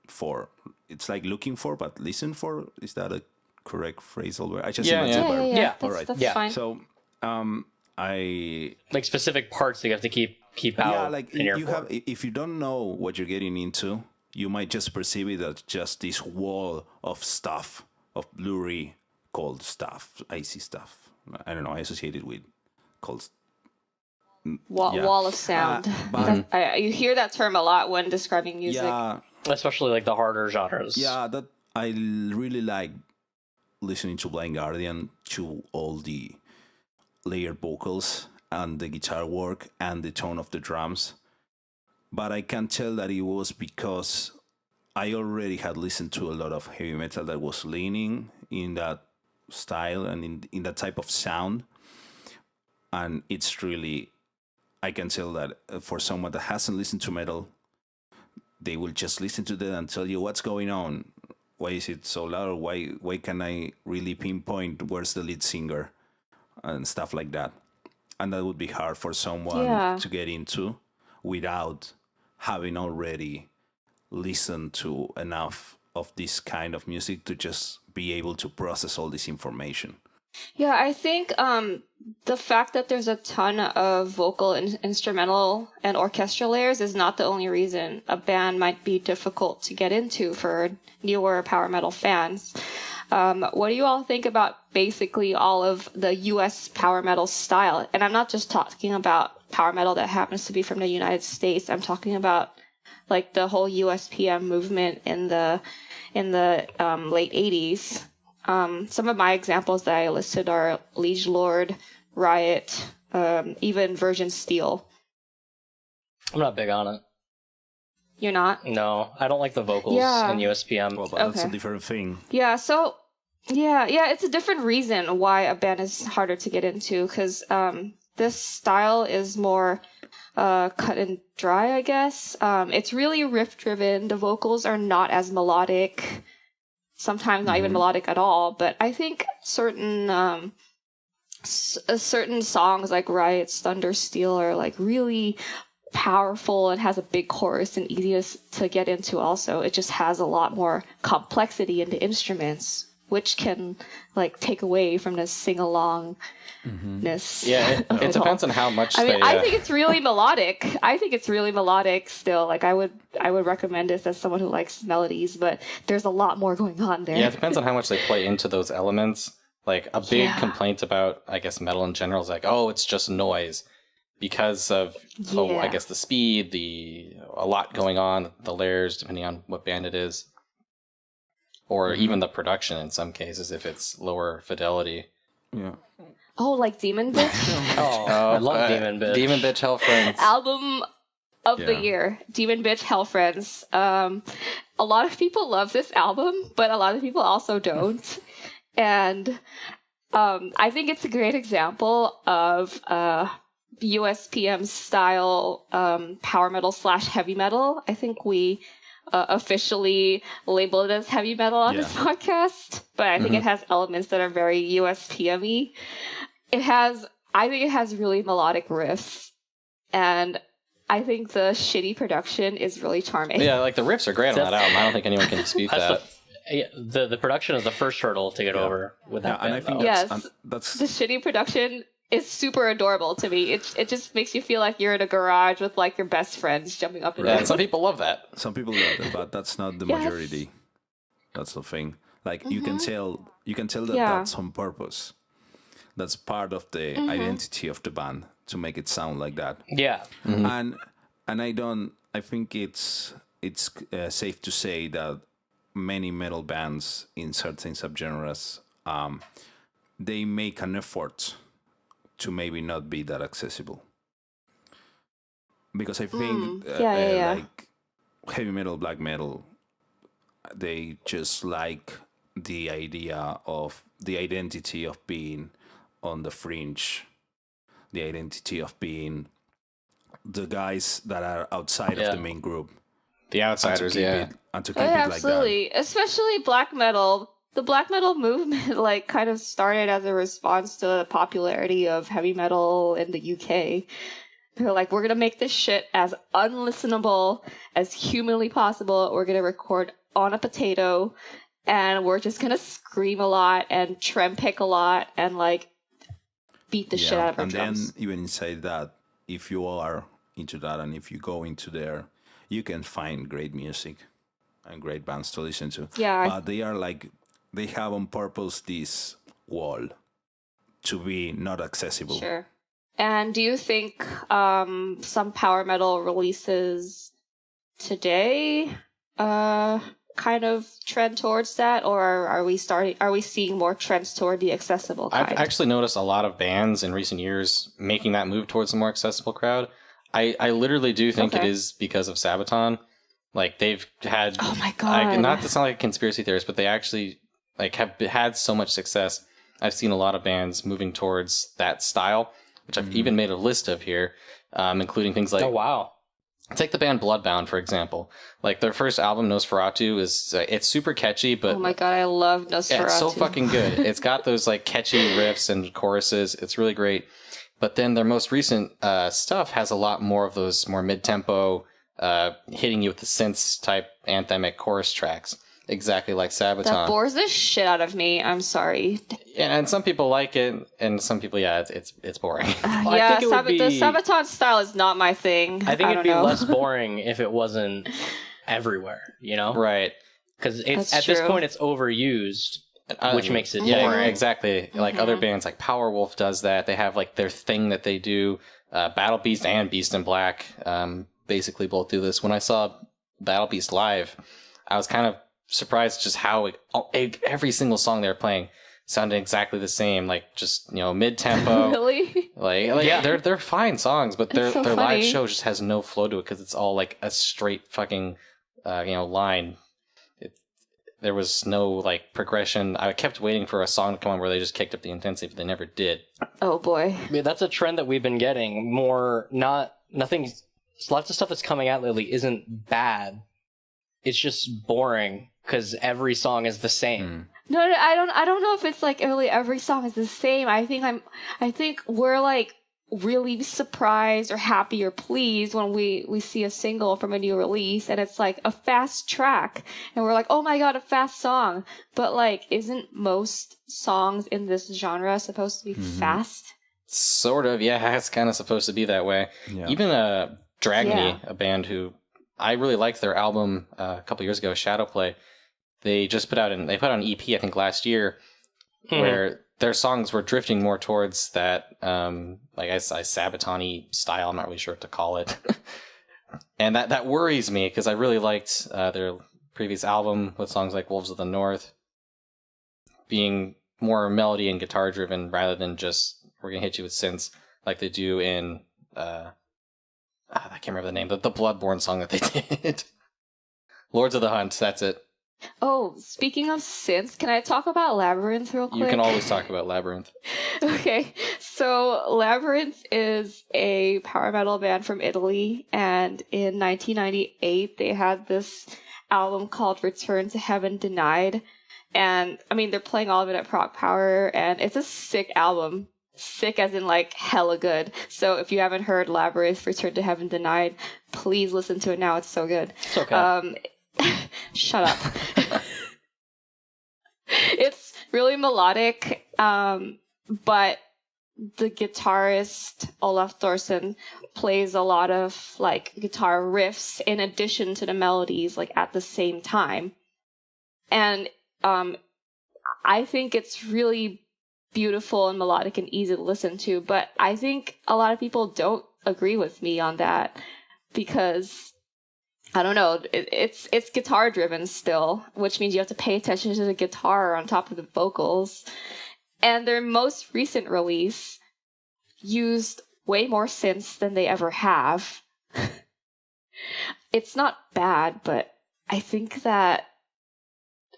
for. It's like looking for, but listen for. Is that a correct phrasal? I just Yeah. All right. That's fine. So I like specific parts that you have to keep out. Yeah, like in your you have. If you don't know what you're getting into, you might just perceive it as just this wall of stuff, of blurry, cold stuff, icy stuff. I don't know. I associate it with cold. Wall of sound. You hear that term a lot when describing music. Yeah, especially like the harder genres. yeah. That I really like listening to Blind Guardian, to all the layered vocals and the guitar work and the tone of the drums. But I can tell that it was because I already had listened to a lot of heavy metal that was leaning in that style and in that type of sound. And it's really, I can tell that for someone that hasn't listened to metal, they will just listen to that and tell you what's going on. Why is it so loud? Why can I really pinpoint where's the lead singer and stuff like that? And that would be hard for someone to get into without having already listened to enough of this kind of music to just be able to process all this information. Yeah, I think the fact that there's a ton of vocal and instrumental and orchestral layers is not the only reason a band might be difficult to get into for newer power metal fans. What do you all think about basically all of the US power metal style? And I'm not just talking about power metal that happens to be from the United States. I'm talking about like the whole USPM movement in the late 80s. Some of my examples that I listed are Liege Lord, Riot, even Virgin Steele. I'm not big on it. You're not? No, I don't like the vocals in USPM. Well, but that's a different thing. Yeah, so, yeah, it's a different reason why a band is harder to get into, because this style is more cut and dry, I guess. It's really riff driven. The vocals are not as melodic, sometimes not even melodic at all. But I think certain songs like Riot's Thunder Steele are like really powerful and has a big chorus and easy to get into. Also, it just has a lot more complexity in the instruments, which can like take away from the sing-alongness. Yeah, it depends on how much. I mean, I think it's really melodic. I think it's really melodic still. Like I would recommend this as someone who likes melodies, but there's a lot more going on there. Yeah, it depends on how much they play into those elements. Like a big complaint about, I guess, metal in general is like, oh, it's just noise because of, I guess, the speed, a lot going on, the layers, depending on what band it is. Or even the production in some cases, if it's lower fidelity. Yeah. Oh, like Demon Bitch? I love Demon Bitch. Demon Bitch Hell Friends. Album of the year. Demon Bitch Hell Friends. A lot of people love this album, but a lot of people also don't. And I think it's a great example of USPM style power metal / heavy metal. I think we officially labeled it as heavy metal on this podcast, but I think it has elements that are very USPM-y. I think it has really melodic riffs, and I think the shitty production is really charming. Yeah, like the riffs are great on that album. I don't think anyone can dispute that. The production is the first hurdle to get over with that. And I think that's the shitty production is super adorable to me. It just makes you feel like you're in a garage with like your best friends jumping up and down. And some people love that. Some people love it, but that's not the majority. That's the thing. Like you can tell that that's on purpose. That's part of the identity of the band to make it sound like that. Yeah. And I think it's safe to say that many metal bands in certain subgenres, they make an effort to maybe not be that accessible. Because I think like heavy metal, black metal, they just like the idea of the identity of being on the fringe, the identity of being the guys that are outside of the main group. The outsiders, And to keep it like that. Absolutely. Especially black metal. The black metal movement like kind of started as a response to the popularity of heavy metal in the UK. They're like, we're going to make this shit as unlistenable as humanly possible. We're going to record on a potato, and we're just going to scream a lot and trem pick a lot and like beat the shit out of our drums. And then even inside that, if you are into that and if you go into there, you can find great music and great bands to listen to. Yeah. But they are like, they have on purpose this wall to be not accessible. Sure. And do you think some power metal releases today kind of trend towards that, or are we seeing more trends toward the accessible kind? I've actually noticed a lot of bands in recent years making that move towards a more accessible crowd. I literally do think it is because of Sabaton. Like they've had, oh my god, not to sound like a conspiracy theorist, but they actually like have had so much success. I've seen a lot of bands moving towards that style, which I've even made a list of here, including things like, oh wow, take the band Bloodbound for example. Like their first album Nosferatu is it's super catchy, but oh my god, I love Nosferatu. Yeah, it's so fucking good. It's got those like catchy riffs and choruses. It's really great. But then their most recent stuff has a lot more of those more mid-tempo, hitting you with the synths type anthemic chorus tracks, exactly like Sabaton. That bores the shit out of me. I'm sorry. And some people like it, and some people, it's boring. Yeah, the Sabaton style is not my thing. I think it'd be less boring if it wasn't everywhere, you know? Right. Because at this point it's overused. Which makes it boring. Exactly. Like other bands like Powerwolf does that. They have like their thing that they do. Battle Beast and Beast in Black basically both do this. When I saw Battle Beast live, I was kind of surprised just how every single song they were playing sounded exactly the same, like just mid-tempo. Really? Like yeah, they're fine songs, but their so live show just has no flow to it because it's all like a straight fucking line. There was no like progression. I kept waiting for a song to come on where they just kicked up the intensity, but they never did. Oh boy. Yeah, that's a trend that we've been getting more, not lots of stuff that's coming out lately isn't bad. It's just boring because every song is the same. No, I don't know if it's like really every song is the same. I think we're like really surprised or happy or pleased when we see a single from a new release and it's like a fast track and we're like, oh my god, a fast song. But like, isn't most songs in this genre supposed to be fast? Sort of, yeah. It's kind of supposed to be that way. Yeah. Even Drag Me, a band who I really liked their album a couple years ago, Shadowplay. They just put out an EP I think last year where their songs were drifting more towards that, like I Sabaton-y style. I'm not really sure what to call it. And that worries me because I really liked their previous album with songs like Wolves of the North being more melody and guitar driven rather than just we're going to hit you with synths like they do in, I can't remember the name, the Bloodborne song that they did. Lords of the Hunt, that's it. Oh, speaking of synths, can I talk about Labyrinth real quick? You can always talk about Labyrinth. Okay, so Labyrinth is a power metal band from Italy, and in 1998 they had this album called Return to Heaven Denied, and I mean they're playing all of it at Proc Power, and it's a sick album. Sick as in like hella good. So if you haven't heard Labyrinth Return to Heaven Denied, please listen to it now. It's so good. It's okay. Shut up. It's really melodic, but the guitarist Olaf Thorsen plays a lot of like guitar riffs in addition to the melodies, like at the same time. And I think it's really beautiful and melodic and easy to listen to, but I think a lot of people don't agree with me on that because I don't know, it's guitar driven still, which means you have to pay attention to the guitar on top of the vocals. And their most recent release used way more synths than they ever have. It's not bad, but I think that,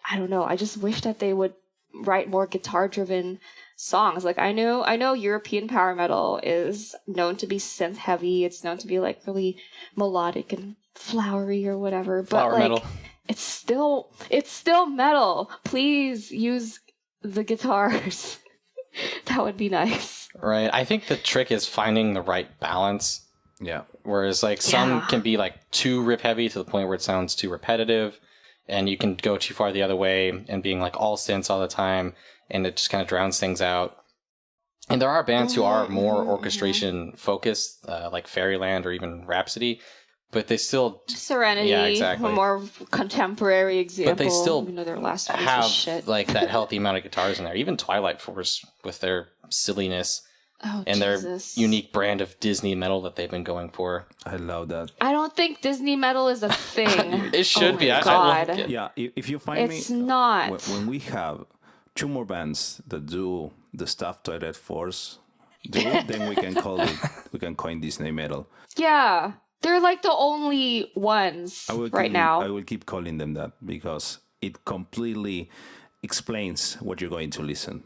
I don't know, I just wish that they would write more guitar driven songs. Like I know European power metal is known to be synth heavy. It's known to be like really melodic and flowery or whatever. But Flower like metal. it's still metal. Please use the guitars. That would be nice. Right. I think the trick is finding the right balance. Yeah. Whereas like some can be like too riff heavy to the point where it sounds too repetitive, and you can go too far the other way and being like all synths all the time, and it just kind of drowns things out. And there are bands who are more orchestration focused, like Fairyland or even Rhapsody, but they still Serenity, a more contemporary example. But they still their last have shit. like that healthy amount of guitars in there. Even Twilight Force with their silliness and their unique brand of Disney metal that they've been going for. I love that. I don't think Disney metal is a thing. It should be. God. I like it. Yeah, if you find it's not. When we have two more bands that do the stuff Twilight Force do, then we can coin Disney metal. Yeah. They're like the only ones now. I will keep calling them that because it completely explains what you're going to listen.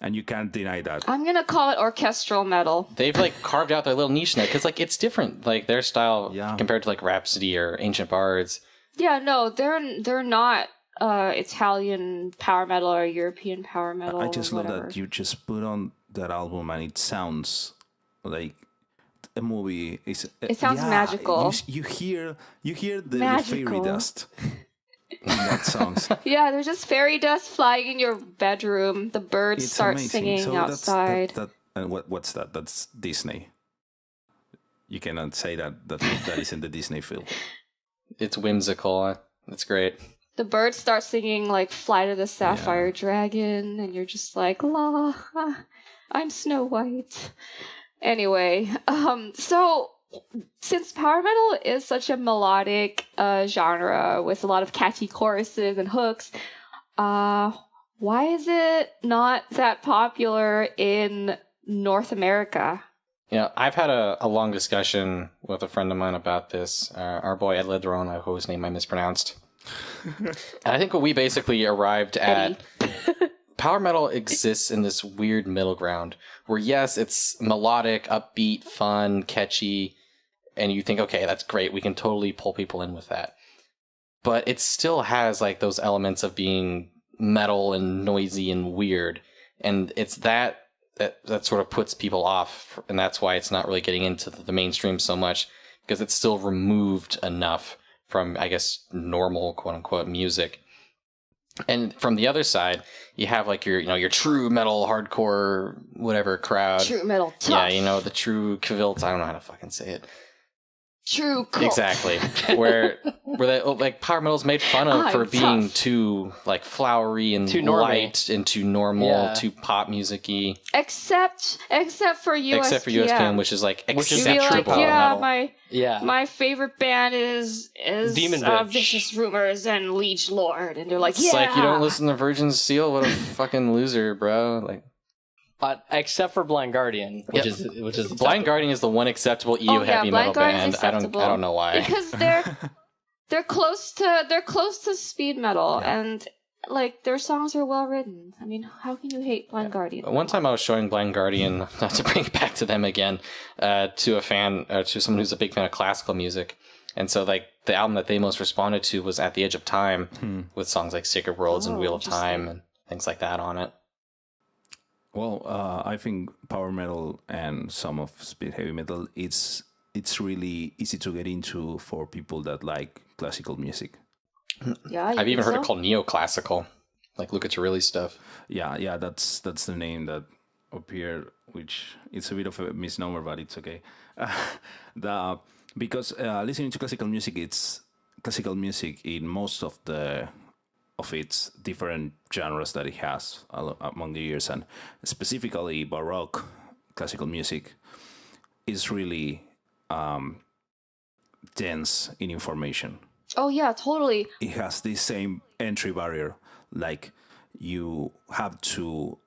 And you can't deny that. I'm going to call it orchestral metal. They've like carved out their little niche now because like it's different. Like their style compared to like Rhapsody or Ancient Bards. Yeah, no, they're not Italian power metal or European power metal. I just love whatever. that you just put on that album and it sounds like a movie. It sounds magical. You hear the fairy dust in that songs. Yeah, there's just fairy dust flying in your bedroom. The birds start amazing. singing outside. And what's that? That's Disney. You cannot say that isn't the Disney film. It's whimsical. It's great. The birds start singing like Flight of the Sapphire Dragon, and you're just like, la, I'm Snow White. Anyway, so since power metal is such a melodic genre with a lot of catchy choruses and hooks, why is it not that popular in North America? Yeah, I've had a long discussion with a friend of mine about this. Our boy Ed Ledron, whose name I mispronounced. And I think what we basically arrived at, power metal exists in this weird middle ground where, yes, it's melodic, upbeat, fun, catchy, and you think, okay, that's great, we can totally pull people in with that. But it still has like those elements of being metal and noisy and weird, and it's that sort of puts people off, and that's why it's not really getting into the mainstream so much, because it's still removed enough from, I guess, normal quote unquote music. And from the other side, you have like your true metal, hardcore, whatever crowd. True metal, tough. Yeah, the true Cavilts. I don't know how to fucking say it. True cult. Exactly. Where they, like, power metal's made fun of for being tough. Too like flowery and Too light and too normal, too pop music-y. Except for USPM. Except for USPM, which is like Which is exceptional like, metal. my favorite band is Demon Bitch. Vicious Rumors and Liege Lord, and they're like, It's like, you don't listen to Virgin Steel? What a fucking loser, bro. Like, except for Blind Guardian, which is Blind Guardian is the one acceptable EU heavy metal band. I don't know why. Because they're close to speed metal, and like their songs are well written. I mean, how can you hate Blind Guardian? One time I was showing Blind Guardian, not to bring it back to them again, to a fan, to someone who's a big fan of classical music. And so, like, the album that they most responded to was At the Edge of Time, with songs like Sacred Worlds and Wheel of Time and things like that on it. Well, I think power metal and some of speed heavy metal, it's really easy to get into for people that like classical music. Yeah, I've even heard it called neoclassical, like Luca Turilli stuff. Yeah, that's the name that appeared, which it's a bit of a misnomer, but it's okay. Because listening to classical music, it's classical music in most of its different genres that it has among the years, and specifically Baroque classical music is really dense in information. Oh yeah, totally. It has the same entry barrier. Like, you have to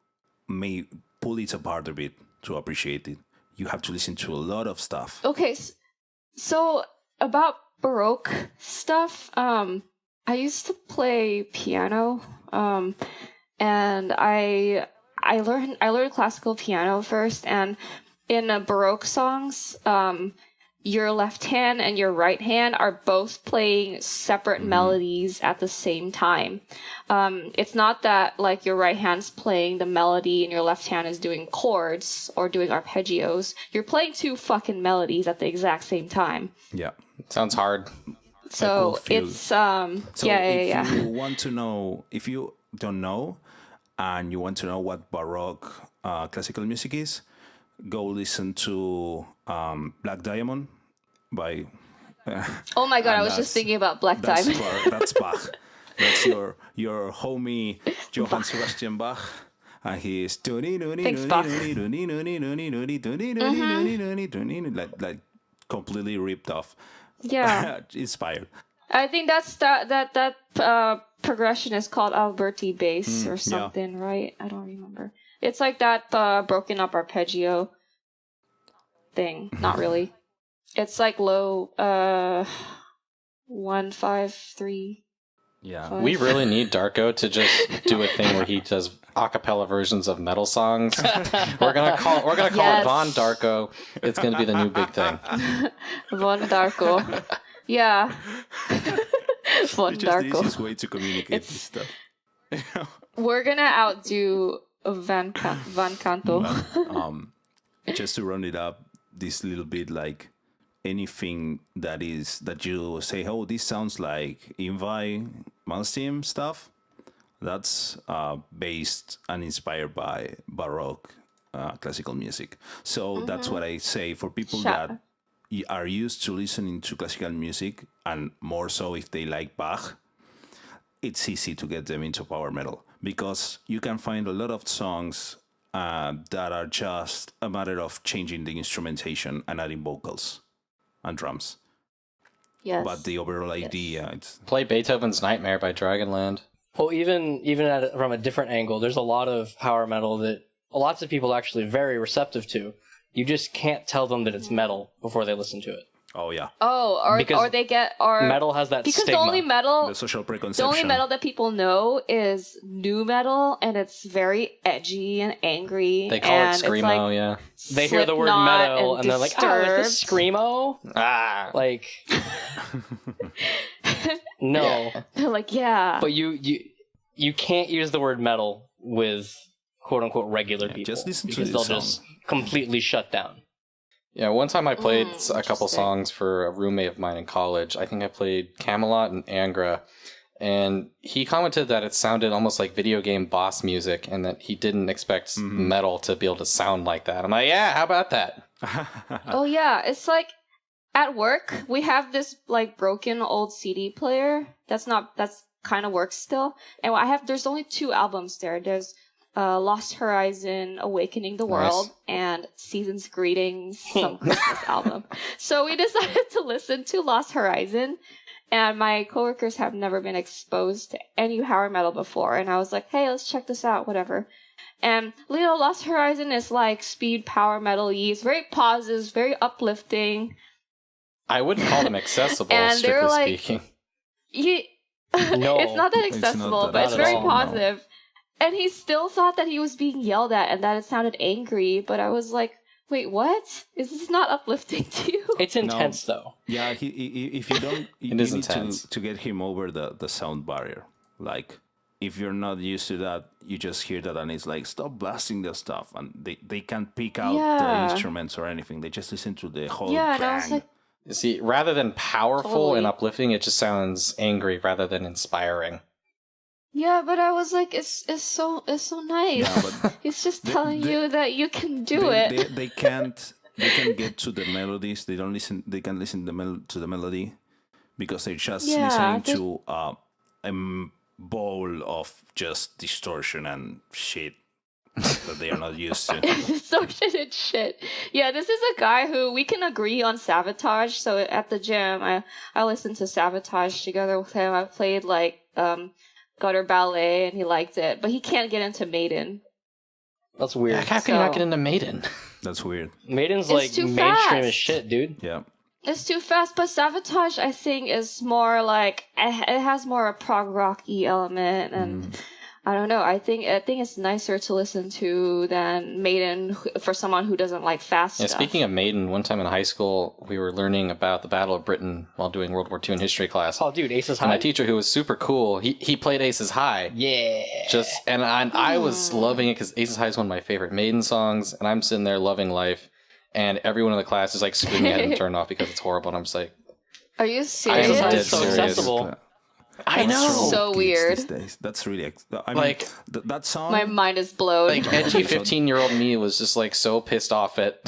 pull it apart a bit to appreciate it. You have to listen to a lot of stuff. Okay, so about Baroque stuff, I used to play piano, and I learned classical piano first, and in Baroque songs, your left hand and your right hand are both playing separate melodies at the same time. It's not that like your right hand's playing the melody and your left hand is doing chords or doing arpeggios. You're playing two fucking melodies at the exact same time. Yeah. Sounds hard. So it's if you want to know, if you don't know and you want to know what Baroque classical music is, go listen to Black Diamond by oh my god, I was just thinking about Black Diamond. That's Bach. That's your homie Johann Sebastian Bach, and he's Thanks, Bach. like completely ripped off. Yeah. Inspired. I think that's that progression is called Alberti bass or something, right? I don't remember. It's like that broken up arpeggio thing. Not really. It's like low 1 5 3. Yeah. 5. We really need Darko to just do a thing where he does a cappella versions of metal songs. We're gonna call it Von Darko. It's gonna be the new big thing. Von Darko. Yeah. Von It's just Darko. the easiest way to communicate this stuff. We're gonna outdo Van Canto. Just to round it up, this little bit, like anything that you say, oh, this sounds like Invi Malmsteen stuff, that's based and inspired by Baroque classical music. So that's what I say for people that are used to listening to classical music, and more so if they like Bach, it's easy to get them into power metal, because you can find a lot of songs that are just a matter of changing the instrumentation and adding vocals and drums. Yes. But the overall idea, it's... Play Beethoven's Nightmare by Dragonland. Well, even from a different angle, there's a lot of power metal that lots of people are actually very receptive to. You just can't tell them that it's metal before they listen to it. Oh yeah, or they get metal has that because stigma. the social the preconception. only metal that people know is new metal, and it's very edgy and angry. They call and it screamo, it's like yeah. They hear the word Slipknot metal and they're like, "Oh, is this Disturbed." screamo?" Ah. Like, no. They're like, yeah. But you can't use the word metal with quote unquote regular people just listen to because this they'll song. just completely shut down. Yeah, one time I played a couple interesting. songs for a roommate of mine in college. I think I played Kamelot and Angra, and he commented that it sounded almost like video game boss music and that he didn't expect metal to be able to sound like that. I'm like, yeah, how about that? Oh yeah, it's like at work we have this like broken old CD player that's kind of works still, and there's only 2 albums there. There's Lost Horizon, Awakening the World, and Season's Greetings, some Christmas album. So we decided to listen to Lost Horizon, and my coworkers have never been exposed to any power metal before, and I was like, hey, let's check this out, whatever. And Lost Horizon is like speed power metal-y. It's very positive, very uplifting. I wouldn't call them accessible, And strictly they're like- speaking. No, it's not that it's not accessible, that but it's at very all, no. positive. And he still thought that he was being yelled at and that it sounded angry, but I was like, wait, what? Is this not uplifting to you? it's intense though. Yeah, if you don't, you is need intense. to get him over the sound barrier. Like, if you're not used to that, you just hear that and it's like, stop blasting the stuff. And they can't pick out Yeah. the instruments or anything. They just listen to the whole Yeah, and I was bang. like, You see, rather than powerful Totally. and uplifting, it just sounds angry rather than inspiring. yeah, but I was like, it's so nice. Yeah, but It's just They- telling they- you that you can do it. They can't get to the melodies. They don't listen. They can listen to the melody because they're just Yeah, listening they- to a bowl of just distortion and shit that they are not used to. Distortion and shit. Yeah, this is a guy who we can agree on Sabotage. So at the gym, I listened to Sabotage together with him. I played like Gutter Ballet, and he liked it, but he can't get into Maiden. That's weird. How can you not So- get into Maiden? That's weird. Maiden's It's like too mainstream fast. as shit, dude. Yeah. It's too fast, but Sabotage, I think, is more like it has more a prog rocky element, and I don't know. I think it's nicer to listen to than Maiden for someone who doesn't like fast Yeah, stuff. speaking of Maiden, one time in high school, we were learning about the Battle of Britain while doing World War II in history class. Oh, dude, Aces And my High. teacher, who was super cool, he played Aces High. Yeah. And I was loving it because Aces High is one of my favorite Maiden songs, and I'm sitting there loving life, and everyone in the class is like screaming at him to turn it off because it's horrible, and I'm just like, Are you I am serious? dead It's so serious. accessible. I know. So Kids weird. these days. That's really. I mean, Like- that song. My mind is blown. Like edgy 15-year-old me was just like so pissed off at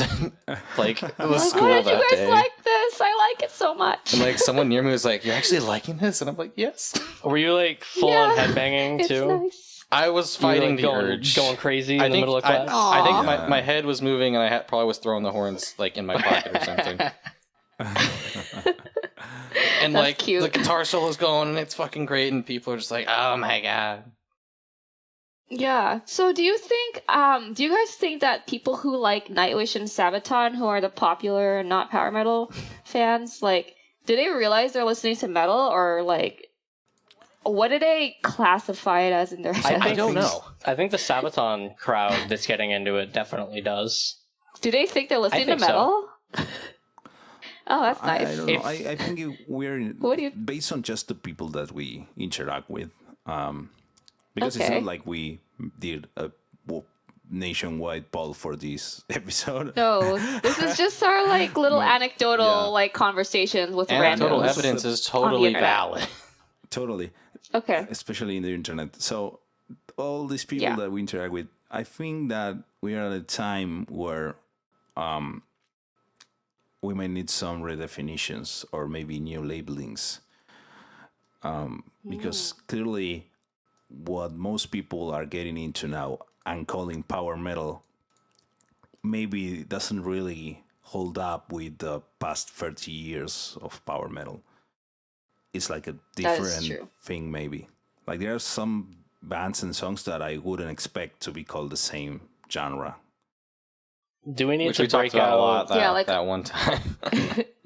like the Like, school why did you that guys day. like this? I like it so much. And like someone near me was like, "You're actually liking this?" And I'm like, "Yes." Were you like full on Yeah, headbanging it's too? nice. I was You were, fighting like, the going, urge. going crazy in the middle of class. I think Aw. my head was moving, and I probably was throwing the horns like in my pocket or something. And That's like cute. the guitar solo's going, and it's fucking great, and people are just like, "Oh my god!" Yeah. So do you guys think that people who like Nightwish and Sabaton, who are the popular and not power metal fans, like, do they realize they're listening to metal, or like, what do they classify it as in their head? I don't know. I think the Sabaton crowd that's getting into it definitely does. Do they think they're listening think to so. metal? Oh, that's I nice. don't know. I think we're What do you- based on just the people that we interact with, because it's Okay. not like we did a nationwide poll for this episode. No, this is just our like little anecdotal Yeah. like conversations with Anecdotal randoms. evidence is totally internet. valid. Totally, Okay. especially in the internet. So all these people Yeah. that we interact with, I think that we are at a time where we might need some redefinitions or maybe new labelings. Because clearly what most people are getting into now and calling power metal maybe doesn't really hold up with the past 30 years of power metal. It's like a That is different true. thing maybe. Like there are some bands and songs that I wouldn't expect to be called the same genre. Do we need Which to we talked break about out a lot Yeah, that one time.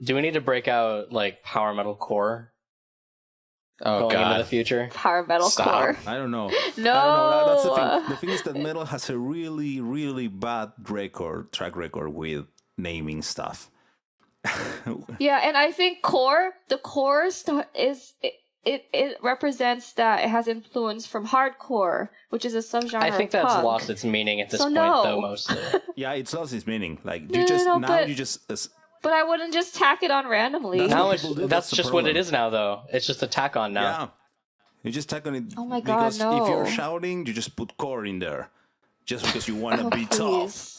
Do we need to break out like power metal core Oh going into god. the future? Power metal Stop. core. I don't know. No. I don't know. That's the thing. The thing is that metal has a really, really bad track record with naming stuff. Yeah, and I think the core it represents that it has influence from hardcore, which is a subgenre. I think of that's punk. lost its meaning at this So point, no. though. Mostly. Yeah, it's lost its meaning. Like No, you just no, now but- you just But I wouldn't just tack it on randomly. That's Now what it's, people do, that's that's the just what it problem. is now, though. It's just a tack on now. yeah. You just tack on it. Oh my God, because no. if you're shouting, you just put core in there, just because you want to Oh, be tough. please.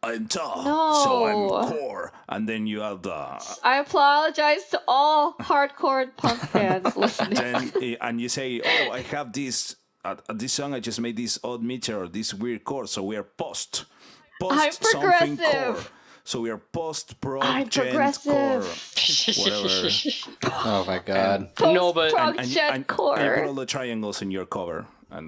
I'm tough, No. so I'm core, and then you have the I apologize to all hardcore punk fans listening. then and you say, oh, I have this song. I just made this odd meter, this weird chord. So we are post I'm something progressive. core. So we are post pro I'm gent progressive. core, whatever. Oh my god. No, but- Post-prog And gen you core. put all the triangles in your cover, and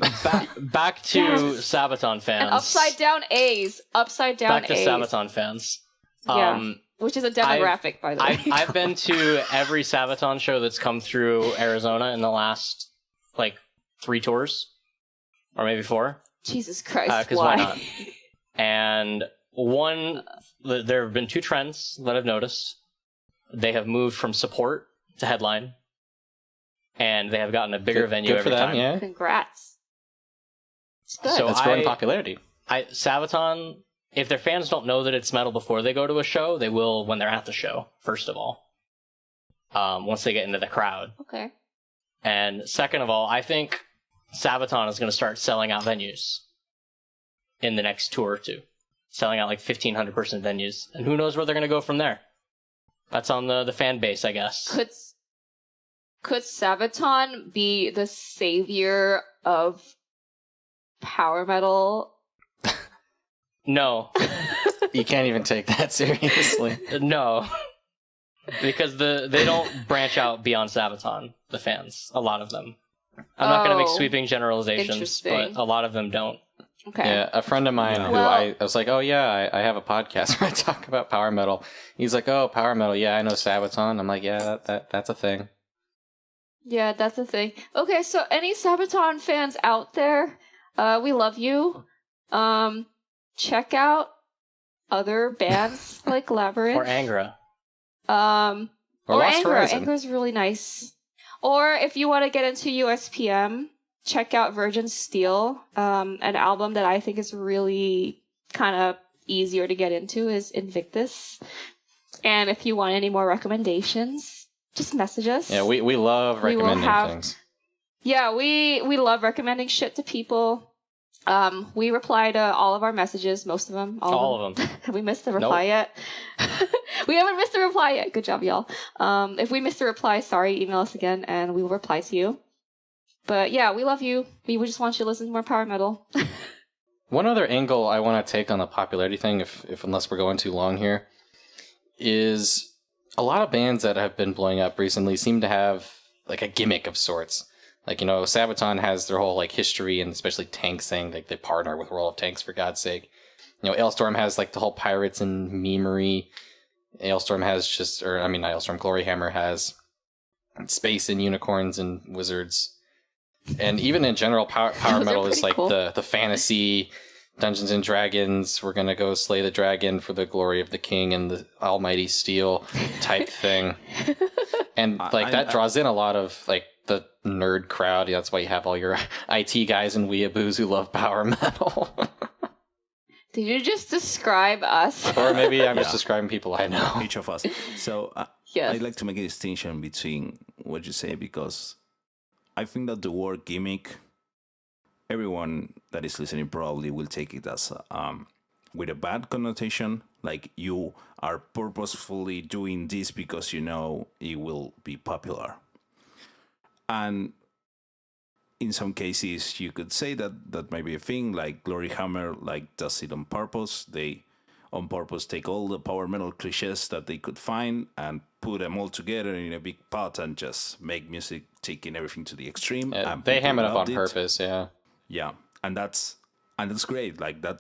Back to Yes. Sabaton fans. And upside down A's. Upside down Back to A's. Sabaton fans. Yeah. Which is a demographic, by the way. I've been to every Sabaton show that's come through Arizona in the last, like, 3 tours. Or maybe 4. Jesus Christ, Because why? why not? And there have been 2 trends that I've noticed. They have moved from support to headline. And they have gotten a bigger venue Good every for them, time. yeah. Congrats. It's good. So That's growing popularity. Sabaton, if their fans don't know that it's metal before they go to a show, they will when they're at the show, first of all. Once they get into the crowd. Okay. And second of all, I think Sabaton is going to start selling out venues in the next tour or 2. Selling out like 1,500 person venues. And who knows where they're going to go from there. That's on the fan base, I guess. Could Sabaton be the savior of power metal? No. You can't even take that seriously. No. Because they don't branch out beyond Sabaton, the fans. A lot of them. I'm not going to make sweeping generalizations, Interesting. but a lot of them don't. Okay. Yeah, a friend of mine who Well- I was like, oh yeah, I have a podcast where I talk about power metal. He's like, oh, power metal, yeah, I know Sabaton. I'm like, yeah, that's a thing. Yeah, that's the thing. Okay, so any Sabaton fans out there, we love you. Check out other bands like Labyrinth. Or Angra. Or Lost Angra. Horizon. Angra is really nice. Or if you want to get into USPM, check out Virgin Steele. An album that I think is really kind of easier to get into is Invictus. And if you want any more recommendations, just message us. Yeah, we love We will recommending have- things. Yeah, we love recommending shit to people. We reply to all of our messages, most of them. All of them. Have we missed the reply yet? We haven't missed the reply yet. Good job, y'all. If we missed the reply, sorry, email us again and we will reply to you. But yeah, we love you. We just want you to listen to more power metal. One other angle I want to take on the popularity thing, if unless we're going too long here, is a lot of bands that have been blowing up recently seem to have like a gimmick of sorts. Like, you know, Sabaton has their whole like history and especially tanks thing. Like they partner with World of Tanks for God's sake. You know, Alestorm has like the whole pirates and memery. Alestorm has Gloryhammer has space and unicorns and wizards. And even in general, power Those are metal is pretty like cool. the fantasy Dungeons and Dragons. We're gonna go slay the dragon for the glory of the king and the almighty Steele type thing. And like that draws in a lot of like the nerd crowd. That's why you have all your IT guys and weeaboos who love power metal. Did you just describe us? Or maybe I'm just describing people I know. each of us. So Yes. I'd like to make a distinction between what you say, because I think that the word gimmick, everyone that is listening probably will take it as with a bad connotation, like you are purposefully doing this because you know it will be popular. And in some cases, you could say that that might be a thing, like Gloryhammer like does it on purpose. They on purpose take all the power metal cliches that they could find and put them all together in a big pot and just make music, taking everything to the extreme. Yeah, and they people ham it up on loved it. purpose, yeah. Yeah, and that's and that's great. Like that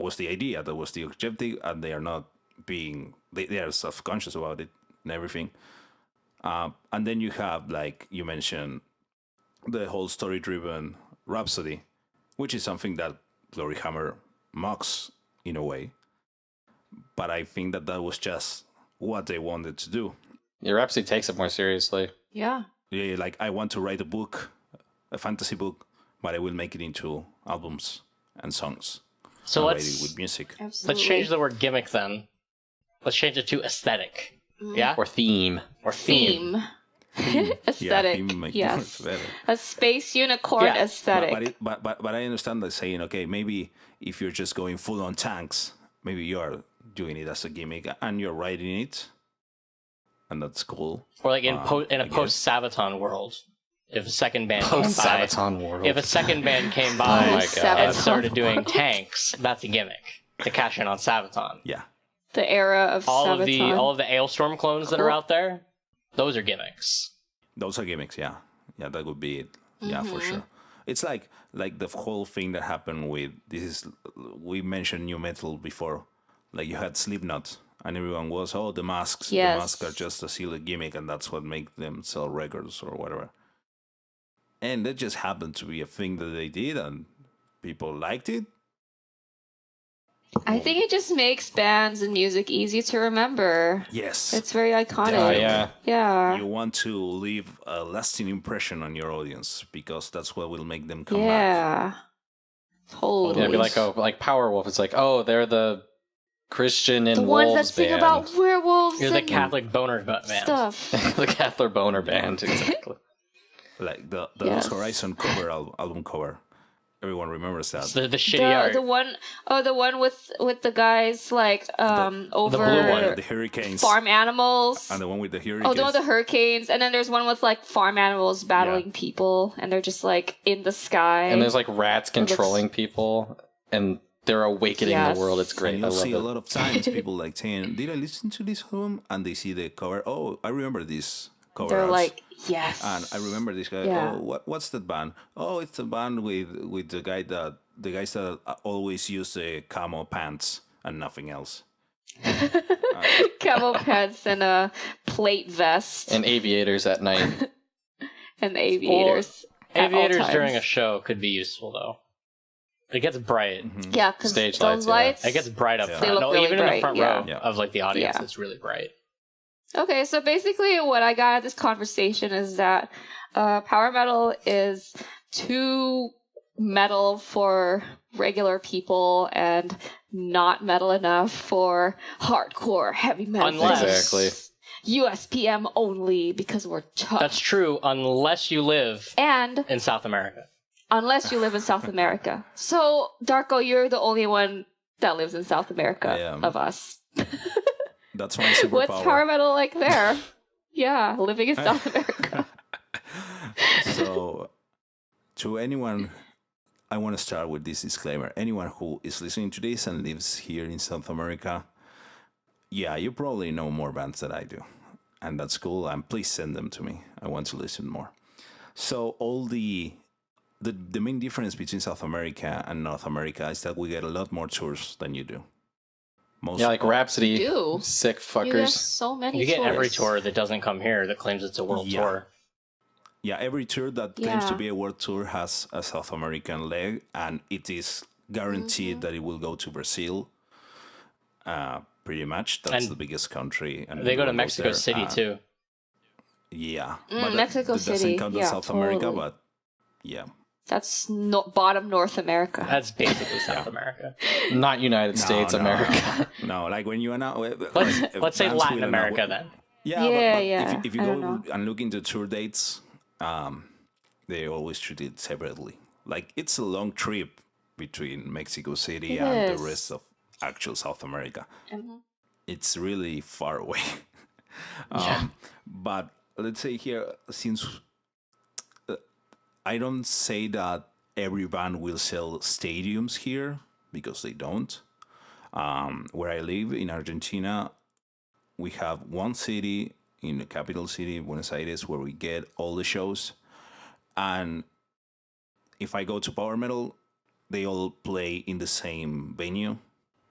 was the idea, that was the objective, and they are not being they are self-conscious about it and everything. And then you have, like you mentioned, the whole story-driven Rhapsody, which is something that Gloryhammer mocks in a way. But I think that was just what they wanted to do. Yeah, Rhapsody takes it more seriously. Yeah. Yeah, like, I want to write a book, a fantasy book, but I will make it into albums and songs. So and write it with music. Absolutely. let's change the word gimmick then. Let's change it to aesthetic. Yeah? Or theme. Or theme. Aesthetic. Yeah, make Yes. more better. A space unicorn Yeah. aesthetic. But I understand that saying, okay, maybe if you're just going full on tanks, maybe you are doing it as a gimmick and you're writing it, and that's cool. Or like in a I post Sabaton world. If a second band came by, Post-Sabaton world. if a second band came by Oh my God. and started doing tanks, that's a gimmick to cash in on Sabaton. Yeah. The era of All Sabaton. of the Alestorm clones that are out there, those are gimmicks. Those are gimmicks, yeah. Yeah, that would be it. Yeah, for sure. It's like the whole thing that happened with we mentioned new metal before. Like, you had Slipknot, and everyone was, the masks. Yes. The masks are just a silly gimmick, and that's what makes them sell records or whatever. And that just happened to be a thing that they did, and people liked it. I think it just makes bands and music easy to remember. Yes. It's very iconic. Oh, yeah. Yeah. You want to leave a lasting impression on your audience, because that's what will make them come back. Yeah. Totally. Yeah, it'd be like Powerwolf. It's like, they're the Christian and the ones that Wolves sing band. about werewolves You're the and Catholic boner band. stuff. The Catholic Boner Band, exactly. Like the Yes. Lost Horizon cover album cover. Everyone remembers that. It's the shitty art. The one with the guys like over blue one, the Hurricanes. farm animals. And the one with the Hurricanes. Oh, the one with the hurricanes, and then there's one with like farm animals battling people, and they're just like in the sky. And there's like rats controlling people, and they're awakening Yes. the world. It's great. And I you'll love see it. a lot of times people like saying, "Did I listen to this album?" And they see the cover. Oh, I remember this cover. They're arts. like, yes. And I remember this guy. Yeah. Oh, what's that band? Oh, it's a band with the guys that always use the camo pants and nothing else. Camel pants and a plate vest And aviators at night. and aviators. at all Aviators times. during a show could be useful though. It gets bright. Yeah, because Stage those lights, lights. It gets bright up Yeah. front. They look No, really even in the bright, front yeah. row Yeah. of like the audience, Yeah. it's really bright. Okay, so basically what I got out of this conversation is that power metal is too metal for regular people and not metal enough for hardcore heavy metal. Unless- Exactly. USPM only because we're tough. That's true unless you live And in South America. unless you live in South America. So, Darko, you're the only one that lives in South America I am. of us. That's my superpower. What's power metal like there? Yeah, living in South America. So, to anyone, I want to start with this disclaimer. Anyone who is listening to this and lives here in South America, yeah, you probably know more bands than I do. And that's cool. And please send them to me. I want to listen more. So, all the main difference between South America and North America is that we get a lot more tours than you do. Most Yeah, like Rhapsody. You. Sick You get fuckers. so many You get tours. every tour that doesn't come here that claims it's a world Yeah. tour. Yeah, every tour that claims to Yeah. be a world tour has a South American leg, and it is guaranteed that it will go to Brazil. Pretty much, that's And the biggest country. And They go to everyone goes Mexico there. City too. Yeah, Mexico that City, doesn't count as yeah, South America, totally. but yeah, That's bottom North America. That's basically South America. Not United States, No, America. No, like when you announce. Let's say Latin America then. Yeah, Yeah, but yeah, If you I go don't know. and look into tour dates, they always treat it separately. Like, it's a long trip between Mexico City It and is. the rest of actual South America. Mhm. It's really far away. But let's say here, since I don't say that every band will sell stadiums here, because they don't. Where I live in Argentina, we have one city in the capital city, Buenos Aires, where we get all the shows. And if I go to power metal, they all play in the same venue,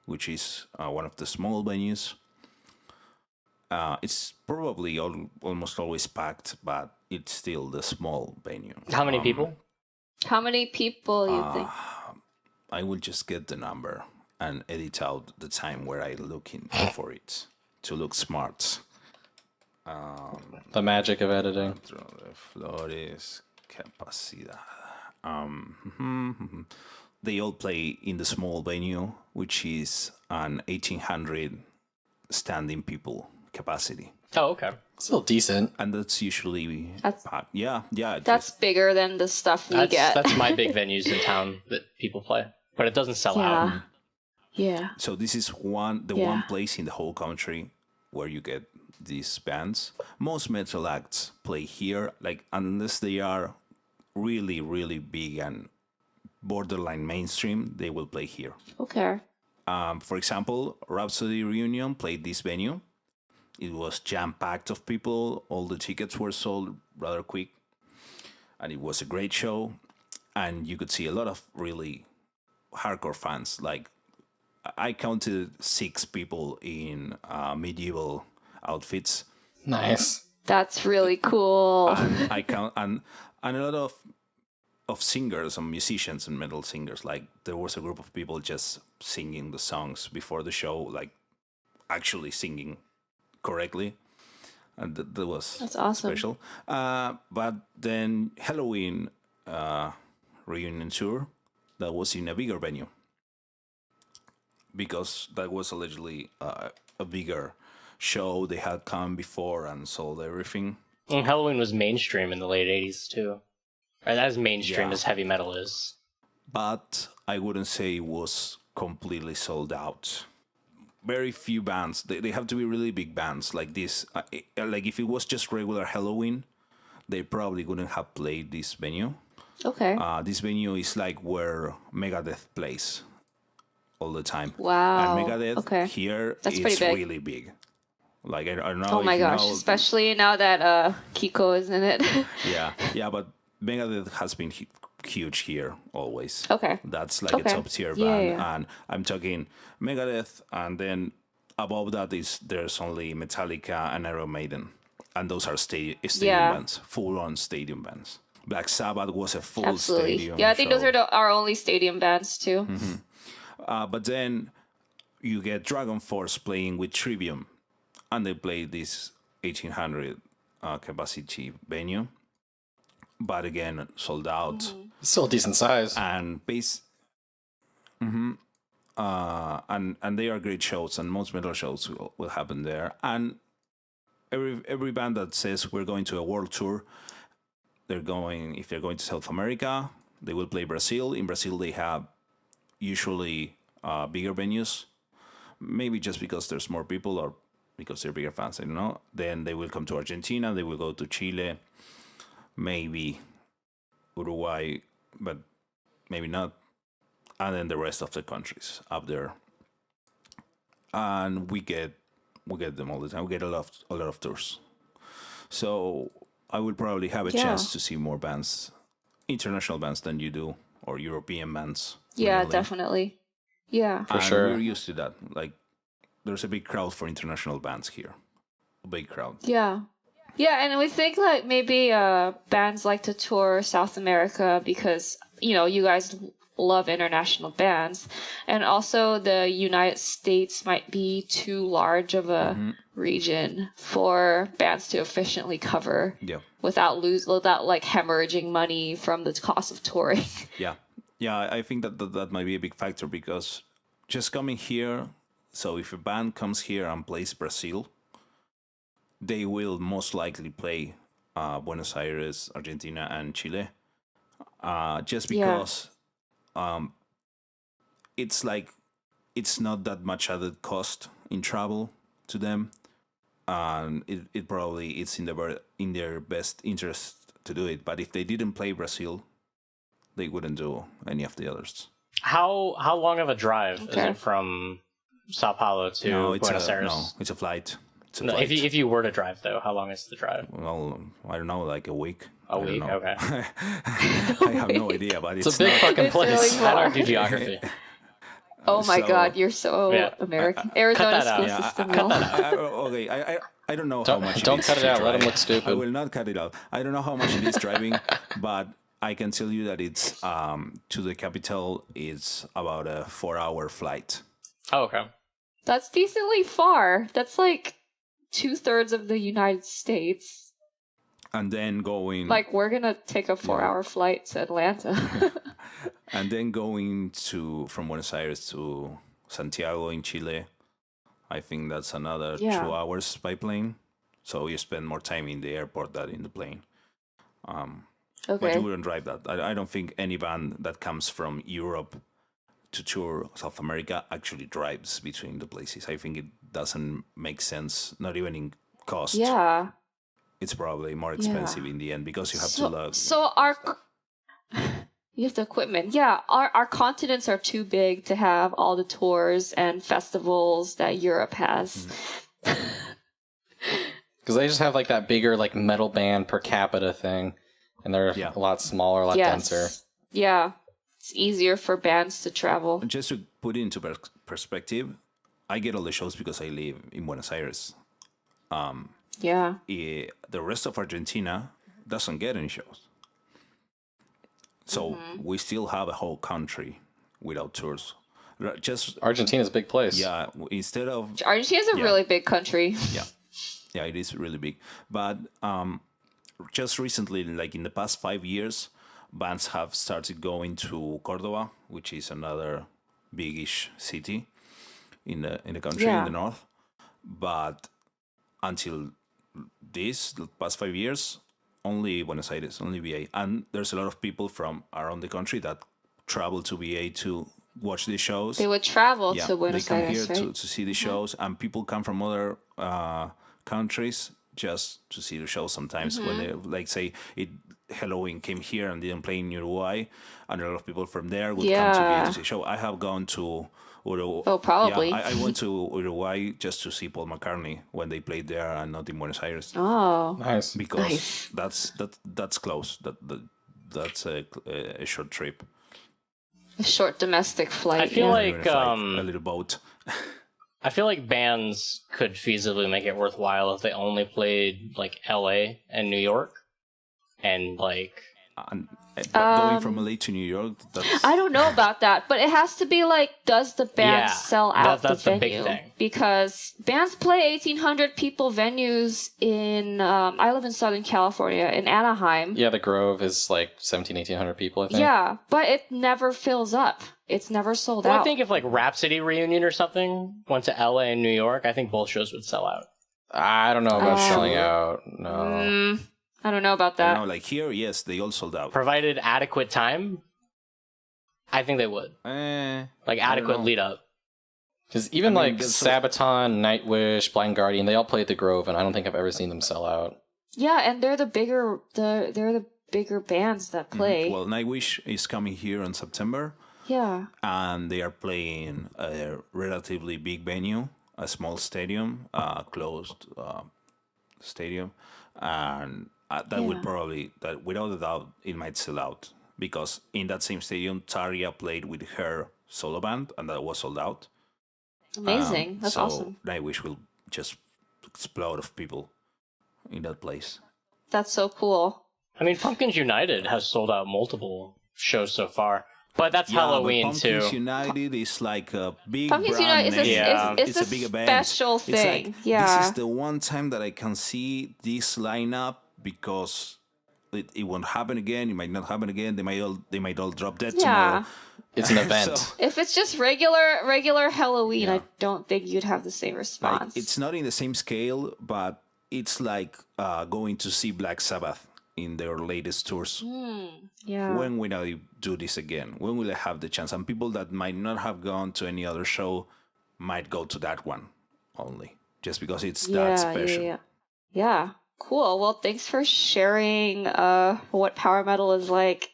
which is one of the small venues. It's probably almost always packed, but it's still the small venue. How many people? How many people you think? I will just get the number and edit out the time where I looking for it to look smart. The magic of editing. Flores capacidad. They all play in the small venue, which is an 1,800 standing people capacity. Oh, okay. Still decent. And that's usually packed. Yeah. That's bigger than the stuff we get. That's my big venues in town that people play, but it doesn't sell out. Yeah. So this is one place in the whole country where you get these bands. Most metal acts play here, like unless they are really, really big and borderline mainstream, they will play here. Okay. For example, Rhapsody Reunion played this venue. It was jam-packed of people. All the tickets were sold rather quick. And it was a great show. And you could see a lot of really hardcore fans. Like, I counted 6 people in medieval outfits. Nice. That's really cool. And I count and a lot of singers and musicians and metal singers. Like, there was a group of people just singing the songs before the show, like actually singing correctly, and that was That's awesome. special. But then Helloween reunion tour, that was in a bigger venue because that was allegedly a bigger show. They had come before and sold everything. And Helloween was mainstream in the late 80s too. Right, as mainstream as heavy metal is. But I wouldn't say it was completely sold out. Very few bands. They have to be really big bands like this. Like if it was just regular Helloween, they probably wouldn't have played this venue. Okay. This venue is like where Megadeth plays all the time. Wow. And Megadeth here That's is pretty big. really big. Like I don't know. Oh my gosh! Especially now that Kiko is in it. Yeah, but Megadeth has been huge here always. Okay. That's like a top tier band, and I'm talking Megadeth, and then above that there's only Metallica and Iron Maiden, and those are stadium bands, full on stadium bands. Black Sabbath was a full stadium. Yeah, I think those are our only stadium bands too. Mm-hmm. But then you get Dragon Force playing with Trivium, and they play this 1,800 capacity venue. But again, sold out. Mm-hmm. Still a decent size. And and they are great shows, and most metal shows will happen there. And every band that says we're going to a world tour, if they're going to South America, they will play Brazil. In Brazil, they have usually bigger venues, maybe just because there's more people or because they're bigger fans, I don't know. Then they will come to Argentina, they will go to Chile, maybe Uruguay, but maybe not. And then the rest of the countries up there. And we get them all the time. We get a lot of tours. So I will probably have a chance to see more bands, international bands, than you do, or European bands. Yeah, mainly. definitely. Yeah. For sure. We're used to that. Like, there's a big crowd for international bands here. A big crowd. Yeah. Yeah, and we think like maybe bands like to tour South America because, you guys love international bands. And also the United States might be too large of a region for bands to efficiently cover without like hemorrhaging money from the cost of touring. Yeah, I think that might be a big factor because just coming here, so if a band comes here and plays Brazil, they will most likely play Buenos Aires, Argentina, and Chile. Just because it's not that much added cost in travel to them, and it probably it's in their best interest to do it. But if they didn't play Brazil, they wouldn't do any of the others. How long of a drive is it from Sao Paulo to Buenos Aires? No, it's a flight. If you were to drive though, how long is the drive? Well, I don't know, like a week, A week? know. Okay. I have no idea, but It's a big fucking It's place. really I far. don't do geography. Oh my So- God, you're so Yeah. American. Arizona that out. school Yeah, system. cut no. that okay, I don't know Don't- how much. don't it is cut it to out, let him drive. look stupid. I will not cut it out. I don't know how much it is driving, but I can tell you that it's to the capital. It's about a 4-hour flight. Oh, okay. That's decently far. That's like 2/3 of the United States. And then going Like, we're gonna take a 4-hour flight to Atlanta. and then going from Buenos Aires to Santiago in Chile. I think that's another Yeah. 2 hours by plane. So you spend more time in the airport than in the plane. But Okay. you wouldn't drive that. I don't think any band that comes from Europe to tour South America actually drives between the places. I think it doesn't make sense, not even in cost. Yeah. It's probably more expensive in the end because you have to... So you have the equipment. Yeah, our continents are too big to have all the tours and festivals that Europe has. Because they just have like that bigger like metal band per capita thing, and they're Yeah. a lot smaller, a lot denser. Yeah. It's easier for bands to travel. Just to put it into perspective, I get all the shows because I live in Buenos Aires. Yeah. The rest of Argentina doesn't get any shows. So we still have a whole country without tours. Just Argentina's a big place. yeah, instead of Argentina's a really big country. yeah, it is really big. But just recently, like in the past 5 years, bands have started going to Cordoba, which is another big-ish city in the country in the north. But until the past 5 years, only Buenos Aires, only VA. And there's a lot of people from around the country that travel to VA to watch the shows. They would travel Yeah, to Buenos they come Aires, here right? to see the shows, and people come from other countries just to see the show sometimes. When they, like, say, Helloween came here and didn't play in Uruguay, and a lot of people from there would come to VA to see the show. I have gone to Uruguay. Oh, probably. Yeah, I went to Uruguay just to see Paul McCartney when they played there and not in Buenos Aires. Oh. Nice. Because that's close. That's a short trip. A short domestic flight. I feel yeah. like a little boat. I feel like bands could feasibly make it worthwhile if they only played like LA and New York, and like But going from LA to New York, that's... I don't know about that, but it has to be like, does the band sell out that's the the big venue? thing. Because bands play 1,800 people venues in, I live in Southern California, in Anaheim. Yeah, the Grove is like 1,800 people, I think. Yeah, but it never fills up. It's never sold Well, out. I think if like Rhapsody Reunion or something went to LA and New York, I think both shows would sell out. I don't know about selling out. No. I don't know about I that. don't know, like here, yes, they all sold out. Provided adequate time, I think they would. Like adequate know. lead up. Because even I mean, like that's Sabaton, Nightwish, Blind Guardian, they all played the Grove, and I don't think I've ever seen them sell out. Yeah, and they're the bigger bands that play. Well, Nightwish is coming here in September, Yeah. and they are playing a relatively big venue, a small stadium, closed stadium, and that will probably, that without a doubt, it might sell out, because in that same stadium, Tarja played with her solo band, and that was sold out. Amazing. That's so awesome. Nightwish will just explode of people in that place. That's so cool. I mean, Pumpkins United has sold out multiple shows so far, but that's Halloween but Pumpkins too. United is like a big Pumpkins brand United is name. it's a big event. special It's thing. like, Yeah. This is the one time that I can see this lineup, because it won't happen again. It might not happen again. They might all drop dead tomorrow. It's an event. So, If it's just regular Halloween, Yeah. I don't think you'd have the same response. like, it's not in the same scale, but it's like going to see Black Sabbath in their latest tours. Yeah. When will I do this again? When will I have the chance? And people that might not have gone to any other show might go to that one only, just because it's that special. Yeah. Cool. Well, thanks for sharing what power metal is like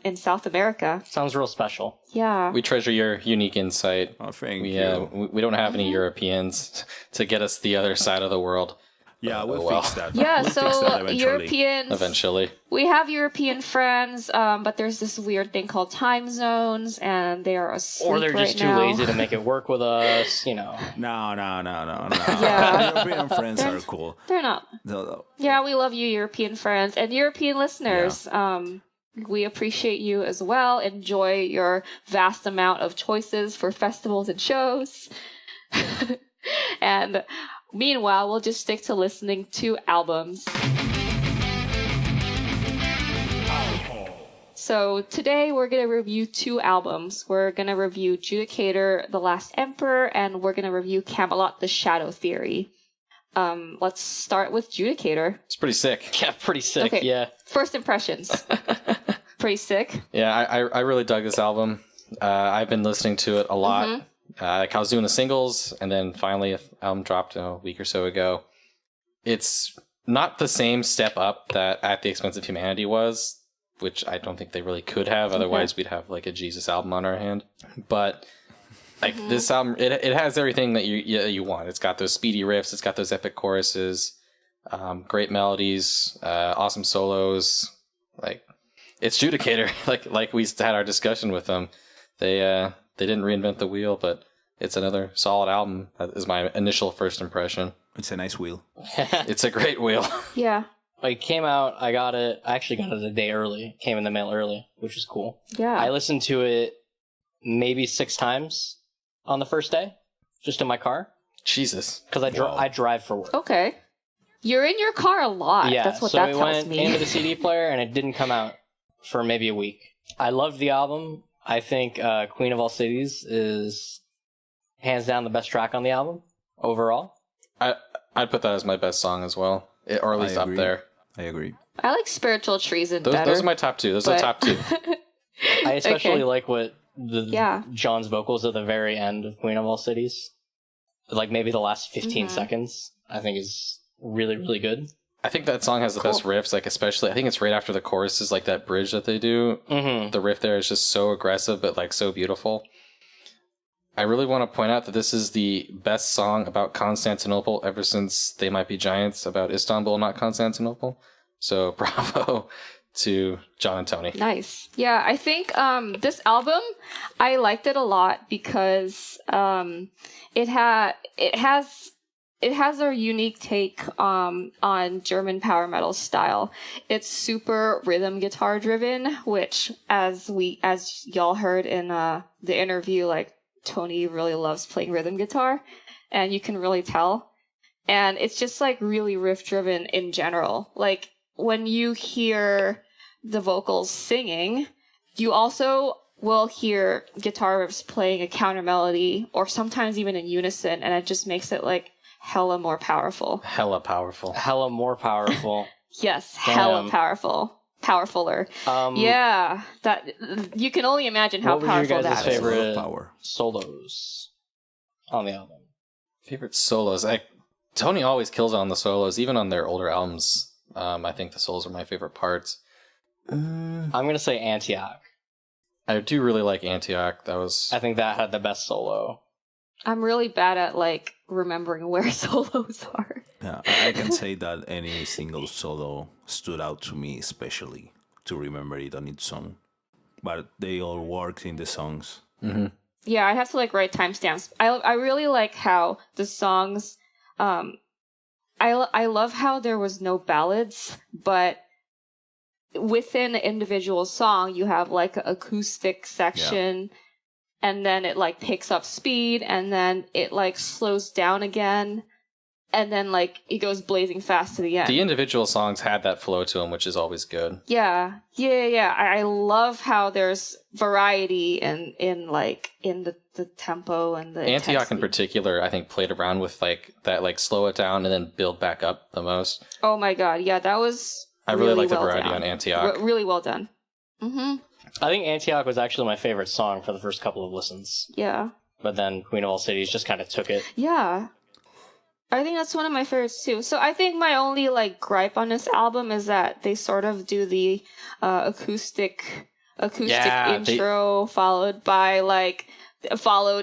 in South America. Sounds real special. Yeah. We treasure your unique insight. Oh, thank We you. we don't have any Europeans to get us the other side of the world. Yeah, we'll well. fix that. Yeah, We'll fix that so eventually. Europeans. Eventually. We have European friends, but there's this weird thing called time zones, and they are asleep Or they're just right too now. lazy to make it work with us, you know. No. Yeah. European friends are cool. They're not. No. Yeah, we love you, European friends and European listeners. We appreciate you as well. Enjoy your vast amount of choices for festivals and shows. And meanwhile, we'll just stick to listening to albums. So today we're going to review 2 albums. We're going to review Judicator The Last Emperor, and we're going to review Kamelot The Shadow Theory. Let's start with Judicator. It's pretty sick. Yeah, pretty sick, Okay. yeah. First impressions. Pretty sick. Yeah, I really dug this album. I've been listening to it a lot. I was doing the singles, and then finally, an album dropped a week or so ago. It's not the same step up that At the Expense of Humanity was, which I don't think they really could have. Otherwise, we'd have like a Jesus album on our hand. But like this album, it has everything that you want. It's got those speedy riffs. It's got those epic choruses, great melodies, awesome solos. Like it's Judicator. like we had our discussion with them. They didn't reinvent the wheel, but it's another solid album. That is my initial first impression. It's a nice wheel. It's a great wheel. Yeah. It came out, I actually got it a day early. It came in the mail early, which is cool. Yeah. I listened to it maybe 6 times on the first day, just in my car, Jesus. because I drive for work. Okay. You're in your car a lot. Yeah, That's what so that it tells went me. into the CD player, and it didn't come out for maybe a week. I loved the album. I think Queen of All Cities is hands down the best track on the album overall. I'd put that as my best song as well, or at least up there. I agree. I like Spiritual Treason Those better. are my top 2. Those are the top 2. I especially Okay. like what John's vocals at the very end of Queen of All Cities, like maybe the last 15 seconds, I think is really, really good. I think that song has the best riffs, like especially, I think it's right after the choruses, like that bridge that they do. Mm-hmm. The riff there is just so aggressive, but like so beautiful. I really want to point out that this is the best song about Constantinople ever since They Might Be Giants about Istanbul, not Constantinople. So bravo to John and Tony. Nice. Yeah, I think this album, I liked it a lot because it has a unique take on German power metal style. It's super rhythm guitar driven, which as y'all heard in the interview, like Tony really loves playing rhythm guitar, and you can really tell. And it's just like really riff driven in general. Like when you hear the vocals singing, you also will hear guitar riffs playing a counter melody or sometimes even in unison, and it just makes it like hella more powerful. Hella powerful. Hella more powerful. Yes, Damn. hella powerful. Powerfuler. Yeah, that you can only imagine how what were your powerful guys' that is. favorite Power. solos on the album? Favorite solos. Tony always kills on the solos, even on their older albums. I think the solos are my favorite parts. I'm going to say Antioch. I do really like Antioch. I think that had the best solo. I'm really bad at like remembering where solos are. Yeah, I can say that any single solo stood out to me, especially to remember it on its own. But they all worked in the songs. Mm-hmm. Yeah, I have to like write timestamps. I really like how the songs. I love how there was no ballads, but within the individual song, you have like an acoustic section, and then it like picks up speed, and then it like slows down again, and then like it goes blazing fast to the end. The individual songs had that flow to them, which is always good. Yeah. I love how there's variety in the tempo and the Antioch intensity. in particular, I think, played around with like that, like slow it down and then build back up the most. Oh my god, yeah, that was. I really like the well variety done. on Antioch. Really well done. Mm-hmm. I think Antioch was actually my favorite song for the first couple of listens. Yeah. But then Queen of All Cities just kind of took it. Yeah. I think that's one of my favorites too. So I think my only like gripe on this album is that they sort of do the acoustic intro followed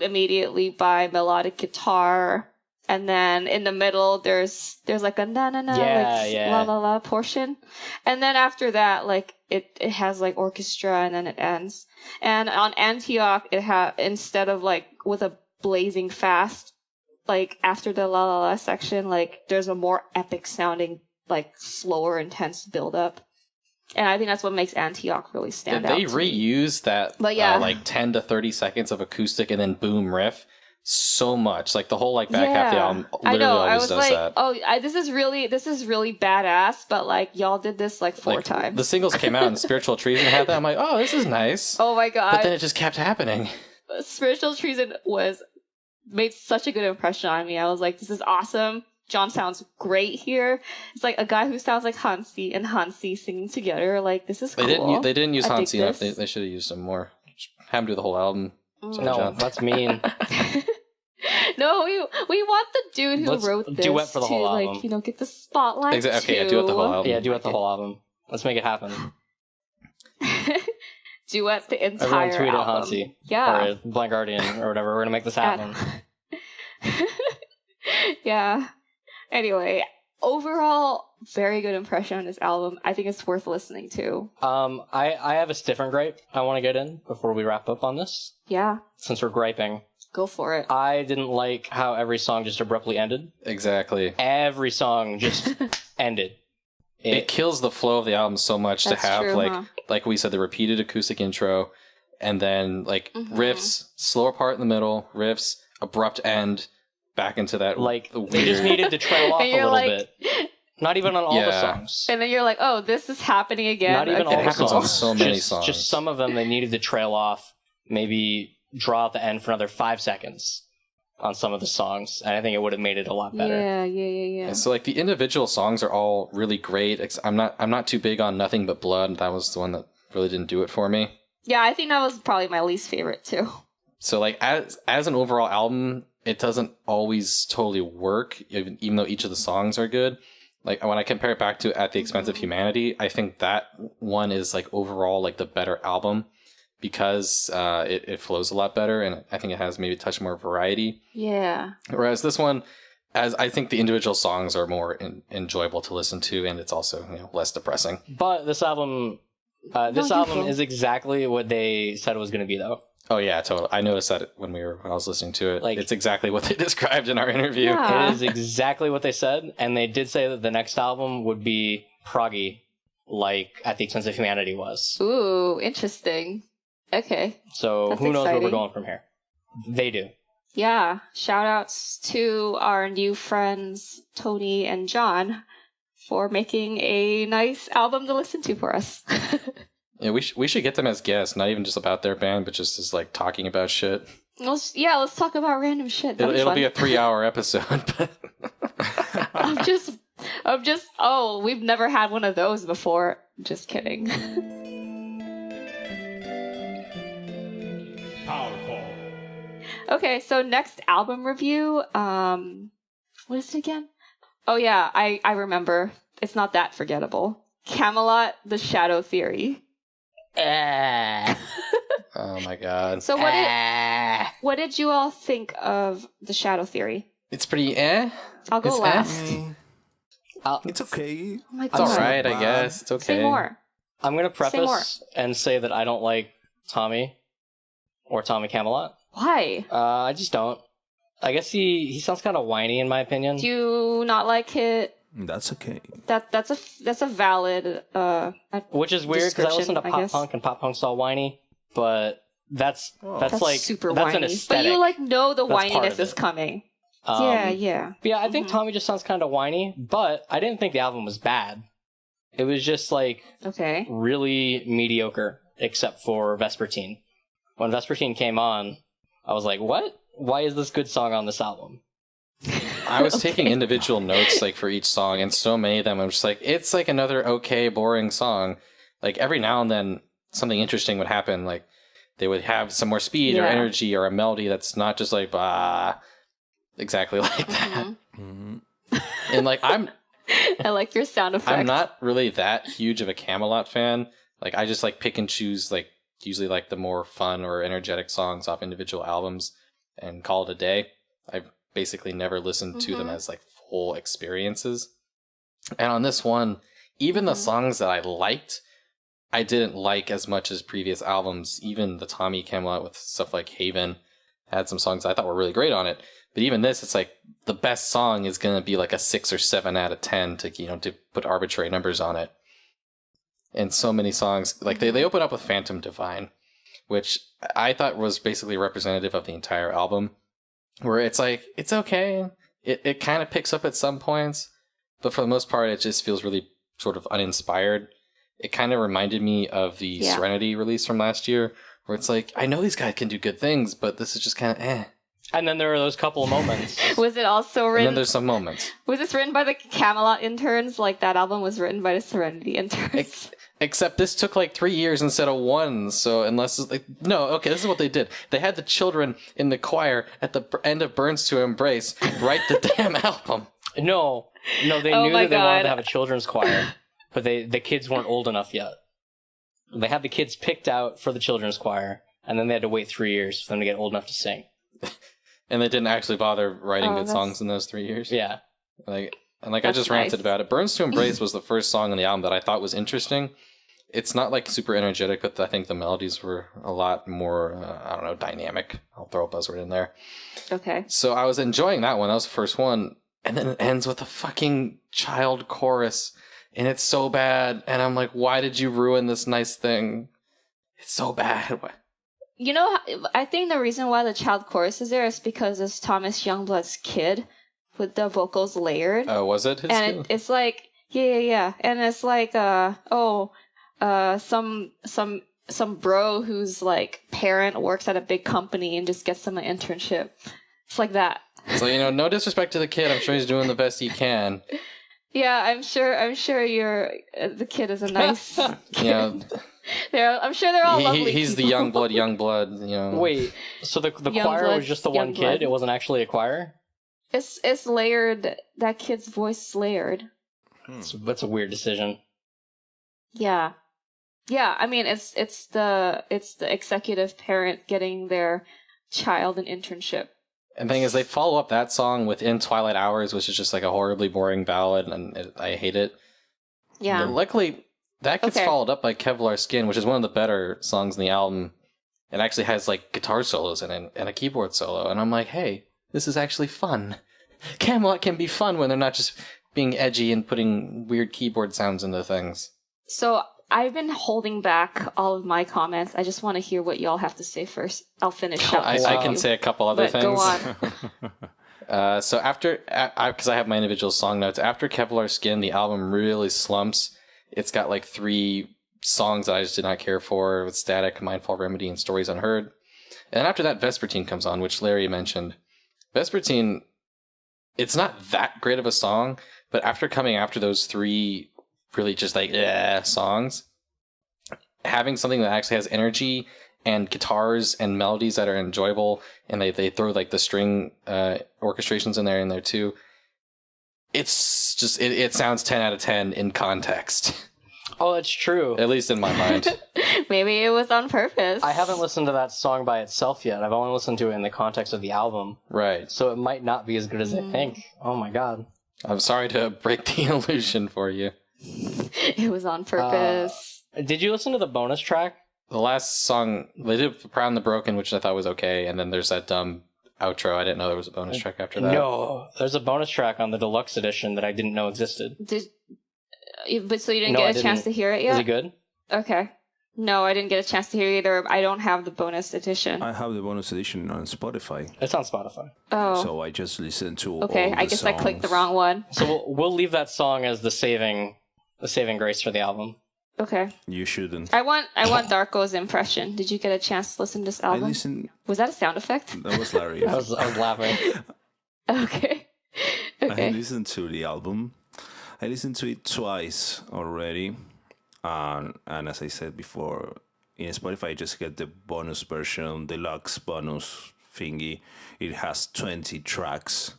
immediately by melodic guitar, and then in the middle there's like a na na na la la la portion, and then after that like it has like orchestra, and then it ends. And on Antioch instead of like with a blazing fast, like after the la la la section, like there's a more epic sounding, like slower, intense build up. And I think that's what makes Antioch really stand out. They reuse that like 10 to 30 seconds of acoustic and then boom riff so much. Like the whole like back half of the album literally always does that. Oh, this is really badass, but like y'all did this like 4 times. The singles came out and Spiritual Treason had that. I'm like, oh, this is nice. Oh my god. But then it just kept happening. Spiritual Treason made such a good impression on me. I was like, this is awesome. John sounds great here. It's like a guy who sounds like Hansi and Hansi singing together. Like, this is cool. They didn't use Hansi enough. They should have used him more. Have him do the whole album. Sorry, John. That's mean. No, we want the dude who wrote this duet for the whole album. Like, you know, get the spotlight. Exactly. Okay, yeah, duet the whole album. Yeah, duet the whole album. Let's make it happen. Duet the entire Everyone tweet album. at Hansi. Yeah. Or Blind Guardian or whatever. We're gonna make this happen. Yeah. Anyway, overall, very good impression on this album. I think it's worth listening to. I have a different gripe I want to get in before we wrap up on this. Yeah. Since we're griping. Go for it. I didn't like how every song just abruptly ended. Exactly. Every song just ended. It kills the flow of the album so much to have true, like we said, the repeated acoustic intro, and then like riffs, slower part in the middle, riffs, abrupt end, back into that. Like they just needed to trail off a little bit. Not even on all the songs. And then you're like, oh, this is happening again. Not even all the songs. On so many songs. Just some of them they needed to trail off, maybe draw out the end for another 5 seconds on some of the songs, and I think it would have made it a lot better. Yeah. So like the individual songs are all really great. I'm not too big on Nothing But Blood. That was the one that really didn't do it for me. Yeah, I think that was probably my least favorite too. So like as an overall album, it doesn't always totally work, even though each of the songs are good. Like when I compare it back to At the Expense of Humanity, I think that one is like overall like the better album because it flows a lot better, and I think it has maybe a touch more variety. Yeah. Whereas this one, as I think the individual songs are more enjoyable to listen to, and it's also less depressing. But this album is exactly what they said it was going to be, though. Oh yeah, totally. I noticed that when I was listening to it. Like, it's exactly what they described in our interview. Yeah. It is exactly what they said, and they did say that the next album would be proggy, like At the Expense of Humanity was. Ooh, interesting. Okay. So That's who knows where we're exciting. going from here? They do. Yeah. Shout outs to our new friends, Tony and John, for making a nice album to listen to for us. Yeah, we should get them as guests, not even just about their band, but just as like talking about shit. Let's talk about random shit. It'll be a 3-hour episode. But I'm just, we've never had one of those before. Just kidding. Powerful. Okay, so next album review. What is it again? Oh yeah, I remember. It's not that forgettable. Kamelot The Shadow Theory. oh my god. So what did you all think of The Shadow Theory? It's pretty I'll go It's last. It's okay. Oh my It's god. alright, I guess. It's okay. Say more. I'm going to Say more. preface and say that I don't like Tommy or Tommy Kamelot. Why? I just don't. I guess he sounds kind of whiny in my opinion. Do you not like it? That's okay. That's a valid Which is weird because I listen to description, I pop guess. punk and pop punk's all whiny, but that's like super that's whiny. an aesthetic. But you like know the That's part whininess of is it. coming. Yeah. But yeah, I think Tommy just sounds kind of whiny, but I didn't think the album was bad. It was just like Okay. really mediocre, except for Vespertine. When Vespertine came on, I was like, what? Why is this good song on this album? I was taking individual notes like for each song, and so many of them I'm just like, it's like another okay, boring song. Like every now and then something interesting would happen, like they would have some more speed or energy or a melody that's not just like bah, exactly like that. And like I like your sound effects. I'm not really that huge of a Kamelot fan. Like I just like pick and choose like usually like the more fun or energetic songs off individual albums and call it a day. basically never listened to them as like full experiences. And on this one, even the songs that I liked, I didn't like as much as previous albums. Even the Tommy Kamelot with stuff like Haven had some songs I thought were really great on it. But even this, it's like the best song is going to be like a 6 or 7 out of 10 to put arbitrary numbers on it. And so many songs, like they open up with Phantom Divine, which I thought was basically representative of the entire album, where it's like, it's okay. It kind of picks up at some points, but for the most part, it just feels really sort of uninspired. It kind of reminded me of the Serenity release from last year, where it's like, I know these guys can do good things, but this is just kind of eh. And then there are those couple of moments. Was it also written? And then there's some moments. Was this written by the Kamelot interns? Like that album was written by the Serenity interns. Except this took like 3 years instead of 1. So unless it's like, no, okay, this is what they did. They had the children in the choir at the end of Burns to Embrace write the damn album. No, they knew that they wanted to have a children's choir, but the kids weren't old enough yet. They had the kids picked out for the children's choir, and then they had to wait 3 years for them to get old enough to sing. And they didn't actually bother writing good songs in those 3 years. Yeah. I just ranted about it. Burns to Embrace was the first song on the album that I thought was interesting. It's not like super energetic, but I think the melodies were a lot more, dynamic. I'll throw a buzzword in there. Okay. So I was enjoying that one. That was the first one. And then it ends with a fucking child chorus. And it's so bad. And I'm like, why did you ruin this nice thing? It's so bad. You know, I think the reason why the child chorus is there is because it's Thomas Youngblood's kid with the vocals layered. Oh, was it his kid? It's like, yeah. And it's like, some bro whose like parent works at a big company and just gets them an internship. It's like that. So, no disrespect to the kid. I'm sure he's doing the best he can. Yeah, I'm sure the kid is a nice kid. I'm sure they're all lovely He's people. the young blood. Wait, so the choir was just the one kid? It wasn't actually a choir? It's layered. That kid's voice is layered. That's a weird decision. Yeah. I mean, it's the executive parent getting their child an internship. And the thing is, they follow up that song with In Twilight Hours, which is just like a horribly boring ballad, and I hate it. Yeah. But luckily, that gets followed up by Kevlar Skin, which is one of the better songs in the album. It actually has like guitar solos in it and a keyboard solo, and I'm like, hey, this is actually fun. Kamelot can be fun when they're not just being edgy and putting weird keyboard sounds into things. So I've been holding back all of my comments. I just want to hear what y'all have to say first. I'll finish up. I can say a couple other things. Go on. So after, because I have my individual song notes, after Kevlar Skin, the album really slumps. It's got like 3 songs that I just did not care for, with Static, Mindfall Remedy, and Stories Unheard. And after that, Vespertine comes on, which Larry mentioned. Vespertine, it's not that great of a song, but after coming after those 3 really just like songs, having something that actually has energy and guitars and melodies that are enjoyable, and they throw like the string orchestrations in there too. It's just it sounds 10 out of 10 in context. Oh, that's true. At least in my mind. Maybe it was on purpose. I haven't listened to that song by itself yet. I've only listened to it in the context of the album. Right. So it might not be as good as I think. Oh my god. I'm sorry to break the illusion for you. It was on purpose. Did you listen to the bonus track? The last song, they did Proud and the Broken, which I thought was okay, and then there's that dumb outro. I didn't know there was a bonus track after that. No, there's a bonus track on the deluxe edition that I didn't know existed. But so you didn't get a chance to hear it yet? Is it good? Okay. No, I didn't get a chance to hear either. I don't have the bonus edition. I have the bonus edition on Spotify. It's on Spotify. Oh. So I just listened to Okay, all the I guess songs. I clicked the wrong one. So we'll leave that song as the saving grace for the album. Okay. You shouldn't. I want Darko's impression. Did you get a chance to listen to this album? Was that a sound effect? That was Larry. I was laughing. Okay. I listened to the album. I listened to it twice already. And as I said before, in Spotify, I just get the bonus version, deluxe bonus thingy. It has 20 tracks.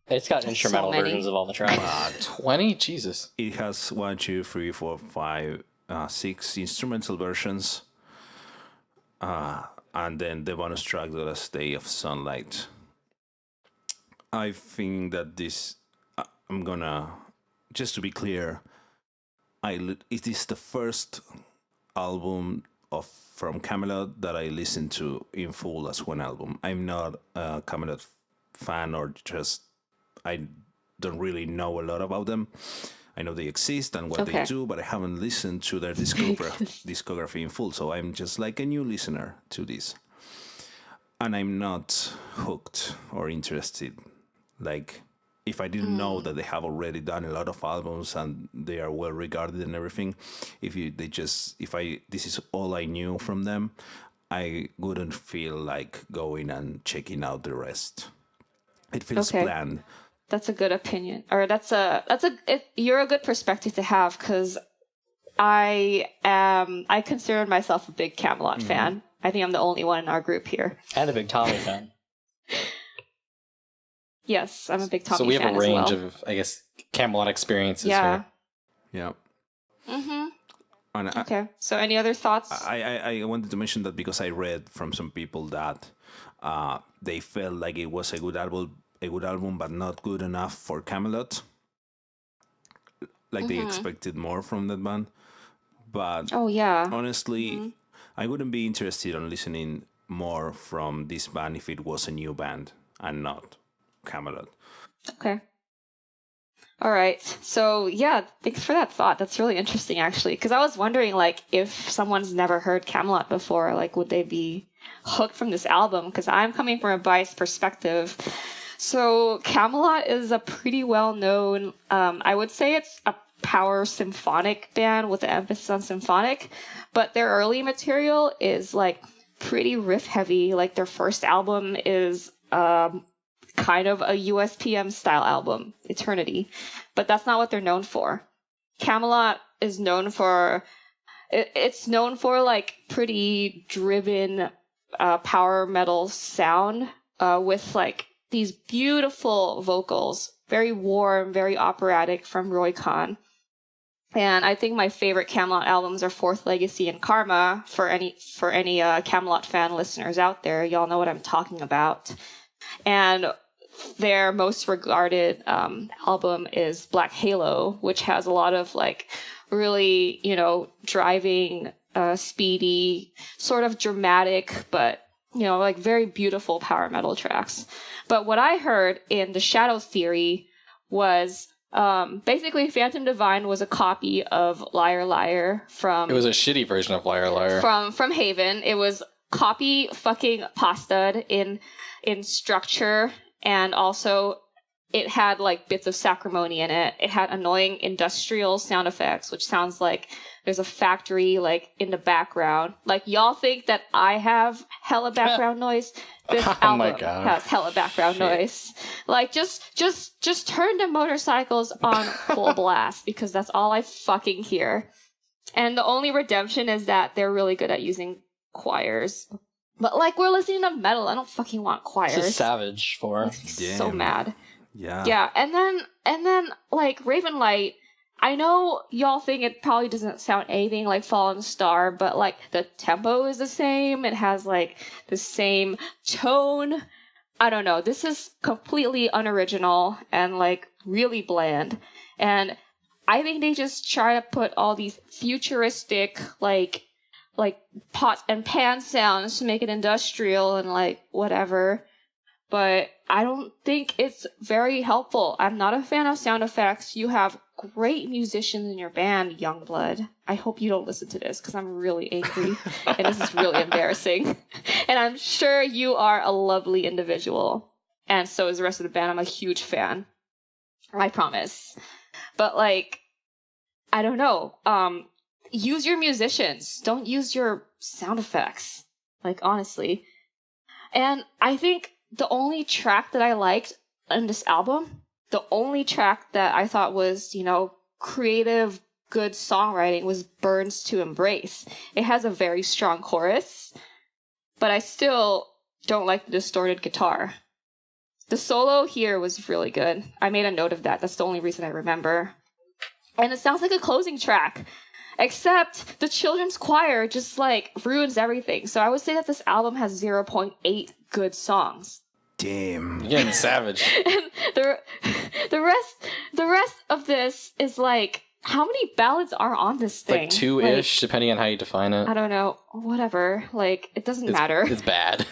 It's got instrumental versions of all the tracks. 20? Jesus. It has 1, 2, 3, 4, 5, 6 instrumental versions. And then the bonus track, The Last Day of Sunlight. I think that this, I'm gonna, just to be clear, it is the first album from Kamelot that I listened to in full as one album. I'm not a Kamelot fan, or just I don't really know a lot about them. I know they exist and what they do, but I haven't listened to their discography in full. So I'm just like a new listener to this. And I'm not hooked or interested. Like, if I didn't know that they have already done a lot of albums and they are well regarded and everything, if this is all I knew from them, I wouldn't feel like going and checking out the rest. It feels bland. That's a good opinion, or you're a good perspective to have, because I consider myself a big Kamelot fan. I think I'm the only one in our group here. And a big Tommy fan. Yes, I'm a big Tommy fan. So we have a range as well. of, I guess, Kamelot experiences here. Yeah. Mm-hmm. Okay. So any other thoughts? I wanted to mention that because I read from some people that they felt like it was a good album, but not good enough for Kamelot. Like they expected more from that band. But honestly, I wouldn't be interested in listening more from this band if it was a new band and not Kamelot. Okay. All right. So thanks for that thought. That's really interesting, actually, because I was wondering, like, if someone's never heard Kamelot before, like, would they be hooked from this album? Because I'm coming from a biased perspective. So Kamelot is a pretty well-known, I would say it's a power symphonic band with an emphasis on symphonic, but their early material is like pretty riff heavy. Like their first album is kind of a USPM style album, Eternity, but that's not what they're known for. Kamelot is known for, it's known for like pretty driven power metal sound with like these beautiful vocals, very warm, very operatic from Roy Khan. And I think my favorite Kamelot albums are Fourth Legacy and Karma. For any Kamelot fan listeners out there, y'all know what I'm talking about. And their most regarded album is Black Halo, which has a lot of like really, driving, speedy, sort of dramatic, but like very beautiful power metal tracks. But what I heard in The Shadow Theory was basically Phantom Divine was a copy of Liar Liar from... It was a shitty version of Liar Liar. From Haven. It was copy fucking pasta'd in structure, and also it had like bits of sacrimony in it. It had annoying industrial sound effects, which sounds like there's a factory like in the background. Like y'all think that I have hella background noise? This album has hella background noise. Like just turn the motorcycles on full blast, because that's all I fucking hear. And the only redemption is that they're really good at using choirs. But like, we're listening to metal. I don't fucking want choirs. This is savage for. So mad. Yeah. Yeah. And then like Ravenlight, I know y'all think it probably doesn't sound anything like Fallen Star, but like the tempo is the same. It has like the same tone. I don't know. This is completely unoriginal and like really bland. And I think they just try to put all these futuristic like pot and pan sounds to make it industrial and like whatever. But I don't think it's very helpful. I'm not a fan of sound effects. You have great musicians in your band, Youngblood. I hope you don't listen to this, because I'm really angry and this is really embarrassing. And I'm sure you are a lovely individual. And so is the rest of the band. I'm a huge fan. I promise. But like, I don't know. Use your musicians. Don't use your sound effects. Like, honestly. And I think the only track that I liked in this album, the only track that I thought was, creative, good songwriting was Burns to Embrace. It has a very strong chorus, but I still don't like the distorted guitar. The solo here was really good. I made a note of that. That's the only reason I remember. And it sounds like a closing track, except the children's choir just like ruins everything. So I would say that this album has 0.8 good songs. Damn. You're getting savage. And the rest of this is like, how many ballads are on this thing? Like 2-ish, depending on how you define it. I don't know. Whatever. Like, it doesn't matter. It's bad.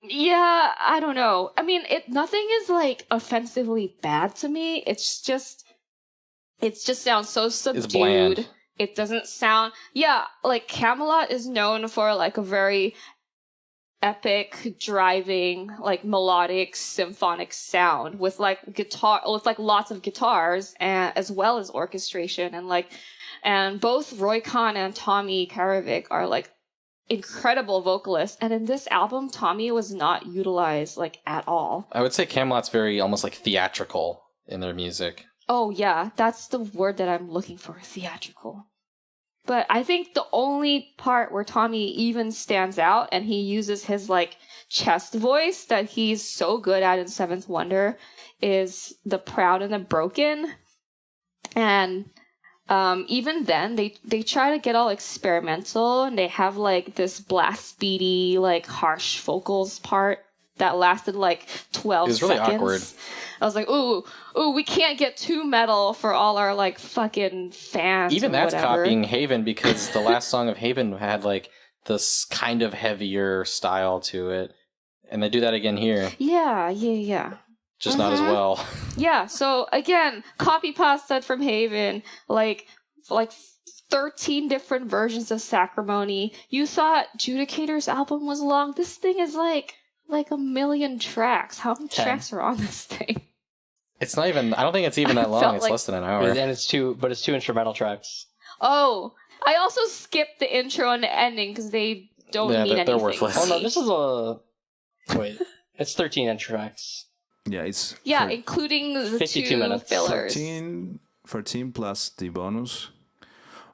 Yeah, I don't know. I mean, nothing is like offensively bad to me. It just sounds so subdued. It's bland. It doesn't sound. Yeah, like Kamelot is known for like a very epic, driving, like melodic, symphonic sound with like lots of guitars and as well as orchestration and both Roy Khan and Tommy Karavik are like incredible vocalists, and in this album Tommy was not utilized like at all. I would say Camelot's very almost like theatrical in their music. Oh yeah, that's the word that I'm looking for, theatrical. But I think the only part where Tommy even stands out and he uses his like chest voice that he's so good at in Seventh Wonder is the Proud and the Broken. And even then they try to get all experimental, and they have like this blast beady, like harsh vocals part that lasted like 12 seconds. It was really awkward. I was like, ooh, we can't get too metal for all our like fucking fans. Even that's copying Haven, because the last song of Haven had like this kind of heavier style to it, and they do that again here. Yeah. Just not as well. Yeah, so again, copy pasted from Haven, like 13 different versions of Sacrament. You thought Judicator's album was long. This thing is like 1 million tracks. How many 10. tracks are on this thing? It's not even. I don't think it's even that long. It's less than an hour. And it's two instrumental tracks. Oh, I also skipped the intro and the ending because they don't mean anything. They're worthless. Oh no, this is wait. It's 13 tracks. Yeah, it's including the 52 two minutes. fillers. 13 plus the bonus.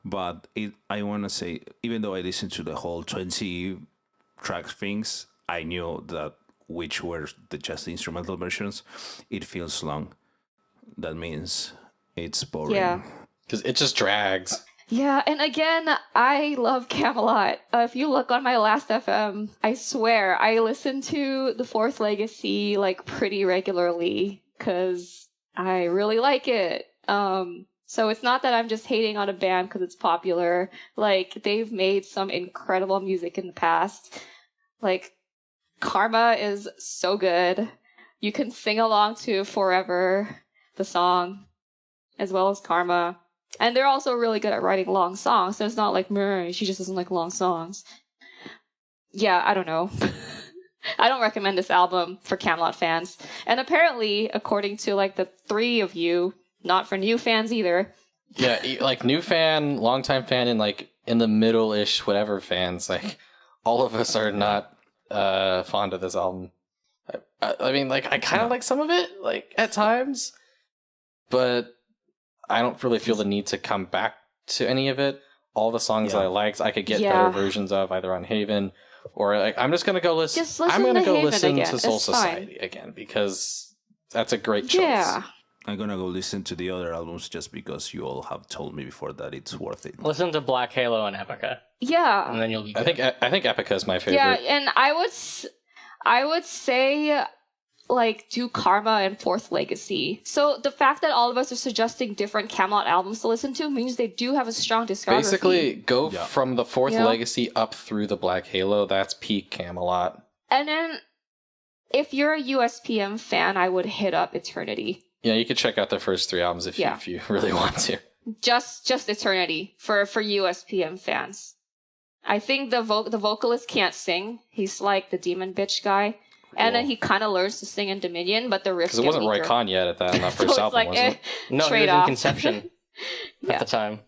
But I want to say, even though I listened to the whole 20 track things, I knew that which were just the instrumental versions. It feels long. That means it's boring. Yeah. Because it just drags. Yeah, and again, I love Kamelot. If you look on my last FM, I swear I listen to the Fourth Legacy like pretty regularly because I really like it. So it's not that I'm just hating on a band because it's popular. Like, they've made some incredible music in the past. Like, Karma is so good. You can sing along to Forever, the song, as well as Karma. And they're also really good at writing long songs, so it's not like, she just doesn't like long songs. Yeah, I don't know. I don't recommend this album for Kamelot fans. And apparently, according to like the three of you, not for new fans either. Yeah, like new fan, longtime fan, and like in the middle-ish whatever fans, like all of us are not fond of this album. I mean, like, I kind of like some of it, like at times, but I don't really feel the need to come back to any of it. All the songs that I liked, I could get better versions of either on Haven, or like I'm just gonna go listen. I'm gonna go listen to Soul Society again because that's a great choice. Yeah. I'm gonna go listen to the other albums just because you all have told me before that it's worth it. Listen to Black Halo and Epica. Yeah. And then you'll be good. I think Epica is my favorite. Yeah, and I would say like do Karma and Fourth Legacy. So the fact that all of us are suggesting different Kamelot albums to listen to means they do have a strong discography. Basically, go from the Fourth Legacy up through the Black Halo. That's peak Kamelot. And then if you're a USPM fan, I would hit up Eternity. Yeah, you could check out the first 3 albums if you really want to. Just Eternity for USPM fans. I think the vocalist can't sing. He's like the demon bitch guy. And then he kind of learns to sing in Dominion, but the riffs because it wasn't Roy Khan yet at that first so album, was it? No, he was in Conception at the time.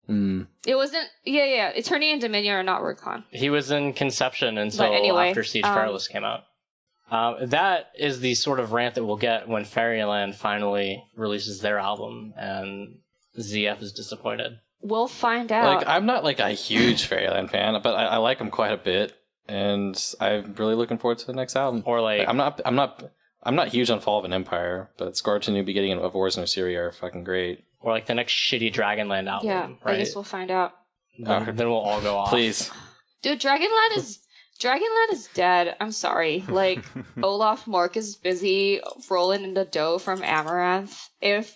It wasn't. Yeah. Eternity and Dominion are not Roy Khan. He was in Conception until after Siege Perilous came out. That is the sort of rant that we'll get when Fairyland finally releases their album and ZF is disappointed. We'll find out. Like, I'm not like a huge Fairyland fan, but I like them quite a bit. And I'm really looking forward to the next album. Or like I'm not huge on Fall of an Empire, but Scar to New Beginning and Of Wars No Syria are fucking great. Or like the next shitty Dragonland album. Yeah, right? I guess we'll find out. Then we'll all go off. Please. Dude, Dragonland Dragonland is dead. I'm sorry. Like, Olaf Mork is busy rolling in the dough from Amaranth. If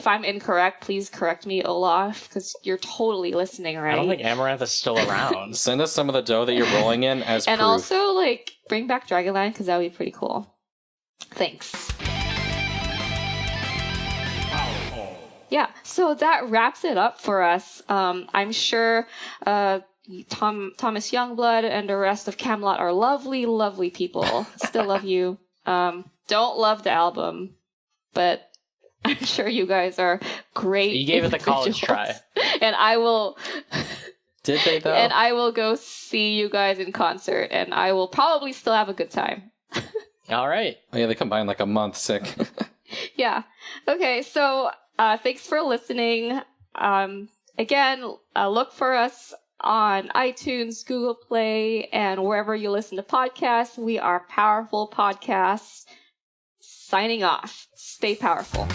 I'm incorrect, please correct me, Olaf, because you're totally listening, right? I don't think Amaranth is still around. Send us some of the dough that you're rolling in as and proof. also, like, bring back Dragonland, because that would be pretty cool. Thanks. Yeah, so that wraps it up for us. I'm sure Thomas Youngblood and the rest of Kamelot are lovely, lovely people. Still love you. Don't love the album, but I'm sure you guys are great. You gave it the college try. And I will... Did they, though? And I will go see you guys in concert, and I will probably still have a good time. All right. Oh, yeah, they combined like a month sick. Yeah. Okay, so thanks for listening. Again, look for us on iTunes, Google Play, and wherever you listen to podcasts. We are Powerful Podcasts. Signing off. Stay powerful.